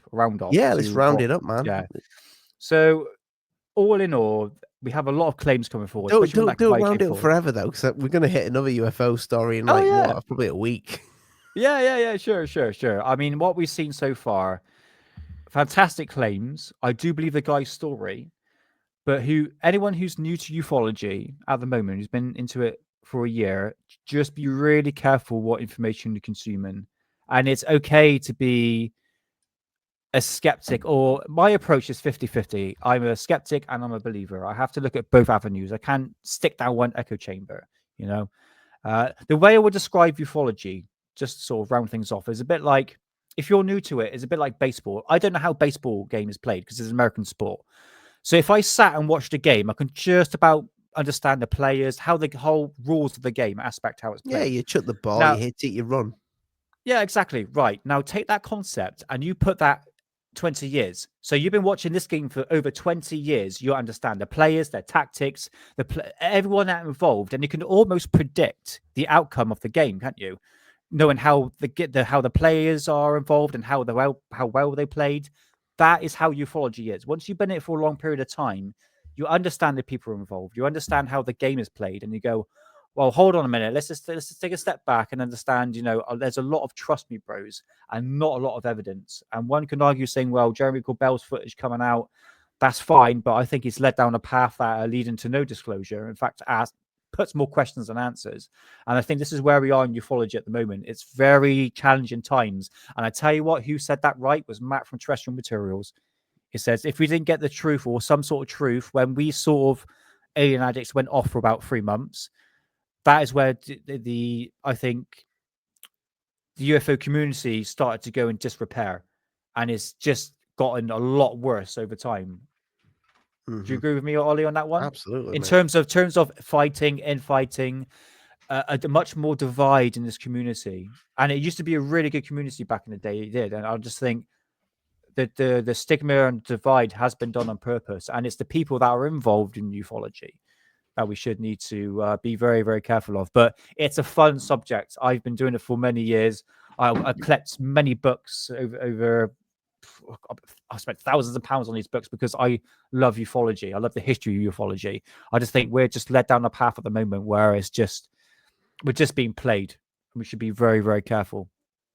Yeah, let's round it up, man. Yeah. So, all in all, we have a lot of claims coming forward. Don't round it up forever though, because we're going to hit another UFO story in probably a week. Yeah. Sure. I mean, what we've seen so far, fantastic claims. I do believe the guy's story, but anyone who's new to ufology at the moment, who's been into it for a year, just be really careful what information you're consuming. And it's okay to be a skeptic, or my approach is 50-50. I'm a skeptic and I'm a believer. I have to look at both avenues. I can't stick down one echo chamber, you know. The way I would describe ufology, just to sort of round things off, is a bit like, if you're new to it, it's a bit like baseball. I don't know how baseball game is played because it's an American sport. So if I sat and watched a game, I can just about understand the players, how the whole rules of the game aspect, how it's played. Yeah, you chuck the ball, you hit it, you run. Yeah, exactly. Right. Now take that concept and you put that 20 years. So you've been watching this game for over 20 years. You understand the players, their tactics, everyone that involved, and you can almost predict the outcome of the game, can't you? Knowing how the players are involved and how well they played. That is how ufology is. Once you've been in it for a long period of time, you understand the people involved. You understand how the game is played, and you go, well, hold on a minute. Let's just take a step back and understand, you know, there's a lot of trust me bros and not a lot of evidence. And one can argue saying, well, Jeremy Corbell's footage coming out, that's fine. But I think it's led down a path that are leading to no disclosure. In fact, puts more questions than answers. And I think this is where we are in ufology at the moment. It's very challenging times. And I tell you what, who said that right was Matt from Terrestrial Materials. He says, if we didn't get the truth or some sort of truth when we sort of alien addicts went off for about 3 months, that is where I think the UFO community started to go in disrepair, and it's just gotten a lot worse over time. Do you agree with me, Ollie, on that one? Absolutely. In terms of fighting, infighting, a much more divide in this community, and it used to be a really good community back in the day. It did, and I just think that the stigma and divide has been done on purpose, and it's the people that are involved in ufology that we should need to be very, very careful of. But it's a fun subject. I've been doing it for many years. I collect many books over. I spent thousands of pounds on these books because I love ufology. I love the history of ufology. I just think we're just led down a path at the moment where we're just being played, and we should be very, very careful.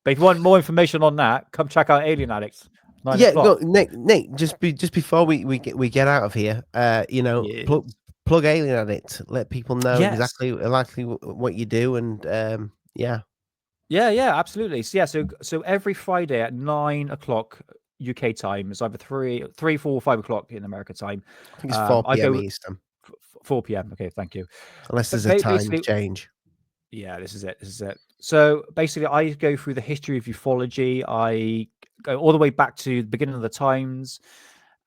But if you want more information on that, come check out Alien Addicts. 9 o'clock. Go, Nick. Just before we get out of here, plug Alien Addict. Let people know exactly what you do, and yeah, absolutely. So every Friday at 9 o'clock UK time is either 3, 4, or 5 o'clock in America time. I think it's 4 p.m. Eastern. 4 p.m. Okay, thank you. Unless there's a time change. Yeah, this is it. So basically, I go through the history of ufology. I go all the way back to the beginning of the times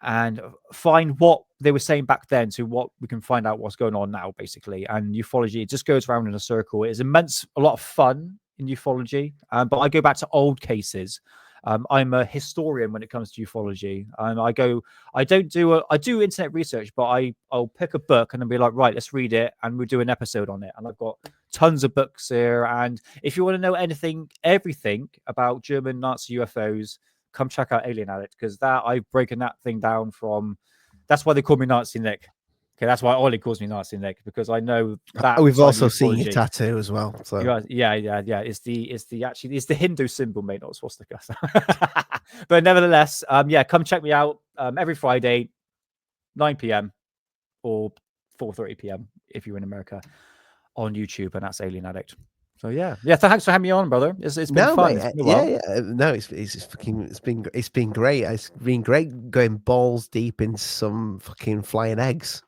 and find what they were saying back then to what we can find out what's going on now, basically. And ufology, it just goes around in a circle. It's a lot of fun in ufology, but I go back to old cases. I'm a historian when it comes to ufology, and I do internet research, but I'll pick a book and then be like, right, let's read it, and we'll do an episode on it. And I've got tons of books here, and if you want to know everything about German Nazi UFOs, come check out Alien Addict, because I've broken that thing down from. That's why they call me Nazi Nick. Okay, that's why Ollie calls me Nazi Nick, because I know that. We've also seen your tattoo as well. So yeah. It's the Hindu symbol, mate, not swastika. But nevertheless, come check me out every Friday, 9 p.m. or 4:30 p.m. if you're in America on YouTube, and that's Alien Addict. So yeah. Thanks for having me on, brother. It's been fun. Mate, no, it's been great. It's been great going balls deep in some fucking flying eggs.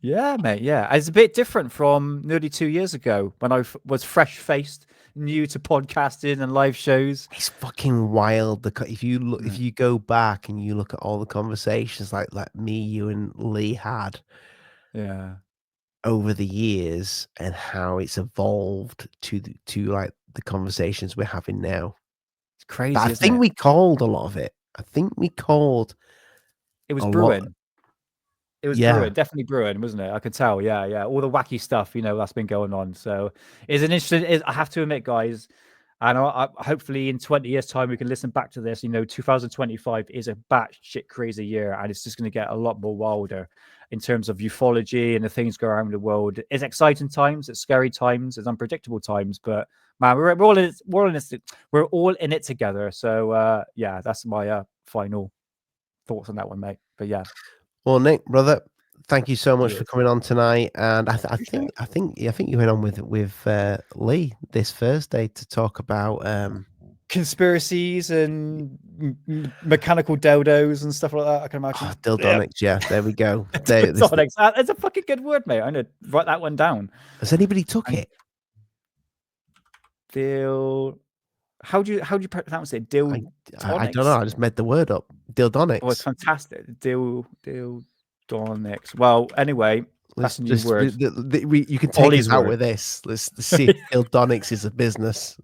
Yeah, mate. Yeah, it's a bit different from nearly 2 years ago when I was fresh-faced, new to podcasting and live shows. It's fucking wild. If you go back and you look at all the conversations like me, you, and Lee had, over the years, and how it's evolved to like the conversations we're having now. It's crazy. But I think we called a lot of it. It was brewing. It was brewing, definitely brewing, wasn't it? I could tell. Yeah. All the wacky stuff, that's been going on. So it's an interesting. I have to admit, guys, and hopefully in 20 years' time we can listen back to this. 2025 is a batshit crazy year, and it's just going to get a lot more wilder in terms of ufology and the things going around the world. It's exciting times, it's scary times, it's unpredictable times, but man, we're all in it together. So that's my final thoughts on that one, mate. But yeah. Well, Nick, brother, thank you so much for coming on tonight. And I think you went on with Lee this Thursday to talk about conspiracies and mechanical dildos and stuff like that. I can imagine. Dildonics, yeah. There we go. Dildonics. It's a fucking good word, mate. I'm gonna write that one down. Has anybody took it? How do you pronounce it? I don't know. I just made the word up. Dildonics. Oh, it's fantastic. Dildonics. Well, anyway, that's a new word. You can take us out with this. Let's see if Dildonics is a business.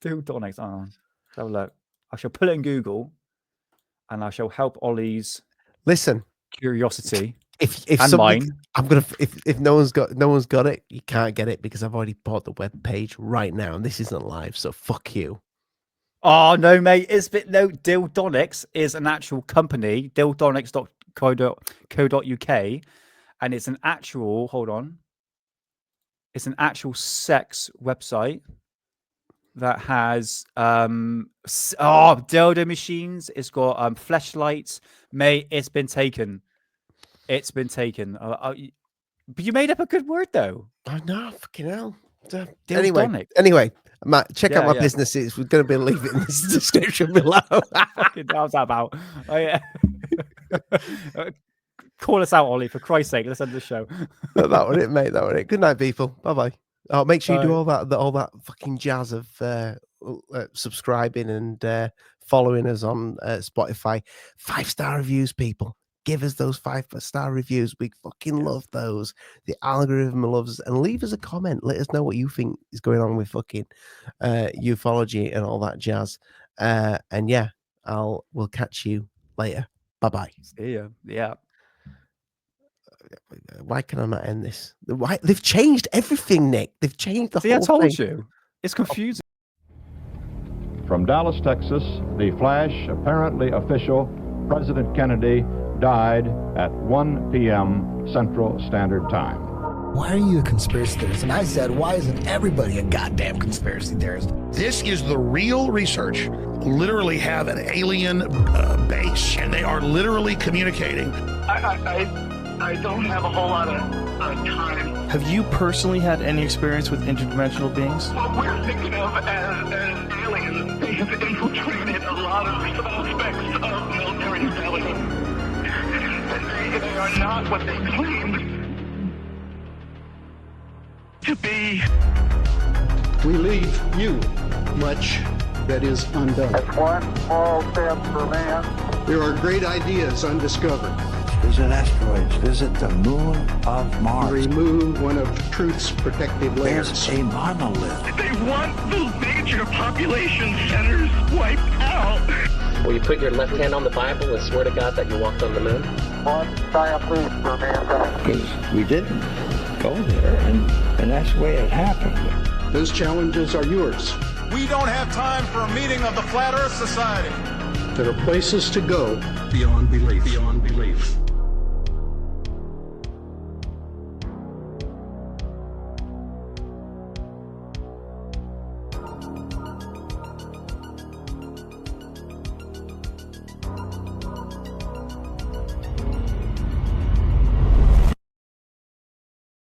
Dildonics. Oh, have a look. I shall put it in Google, and I shall help Ollie's curiosity. If mine, I'm gonna. If no one's got it, you can't get it because I've already bought the web page right now, and this isn't live. So fuck you. Oh no, mate! Dildonics is an actual company. Dildonics.co.uk, and it's an actual. Hold on. It's an actual sex website that has dildo machines. It's got fleshlights. Mate, it's been taken. It's been taken. But you made up a good word, though. I know, fucking hell. Dildonic. Anyway, Matt, check out my yeah. businesses. We're going to leave it in the description below. Fucking how's that about? Oh, yeah. Call us out, Ollie, for Christ's sake. Let's end the show. That was it, mate. That was it. Good night, people. Bye-bye. Oh, make sure you do all that fucking jazz of subscribing and following us on Spotify. 5-star reviews, people. Give us those 5-star reviews. We fucking love those. The algorithm loves us. And leave us a comment. Let us know what you think is going on with fucking ufology and all that jazz. And yeah, we'll catch you later. Bye-bye. See ya. Yeah. Why can I not end this? Why they've changed everything, Nick? They've changed the whole thing. I told you. It's confusing. From Dallas, Texas, the flash, apparently official, President Kennedy died at 1 p.m. Central Standard Time. Why are you a conspiracy theorist? And I said, why isn't everybody a goddamn conspiracy theorist? This is the real research. Literally have an alien base, and they are literally communicating. I don't have a whole lot of time. Have you personally had any experience with interdimensional beings? What we're thinking of as aliens, they have infiltrated a lot of aspects of military intelligence. And they are not what they claim to be. We leave you much that is undone. That's one small step for man. There are great ideas undiscovered. Visit asteroids, visit the moon of Mars. Remove one of truth's protective layers. There's a monolith. They want the major population centers wiped out. Will you put your left hand on the Bible and swear to God that you walked on the moon? One giant leap for mankind. Because we didn't go there, and that's the way it happened. Those challenges are yours. We don't have time for a meeting of the Flat Earth Society. There are places to go beyond belief. Beyond belief.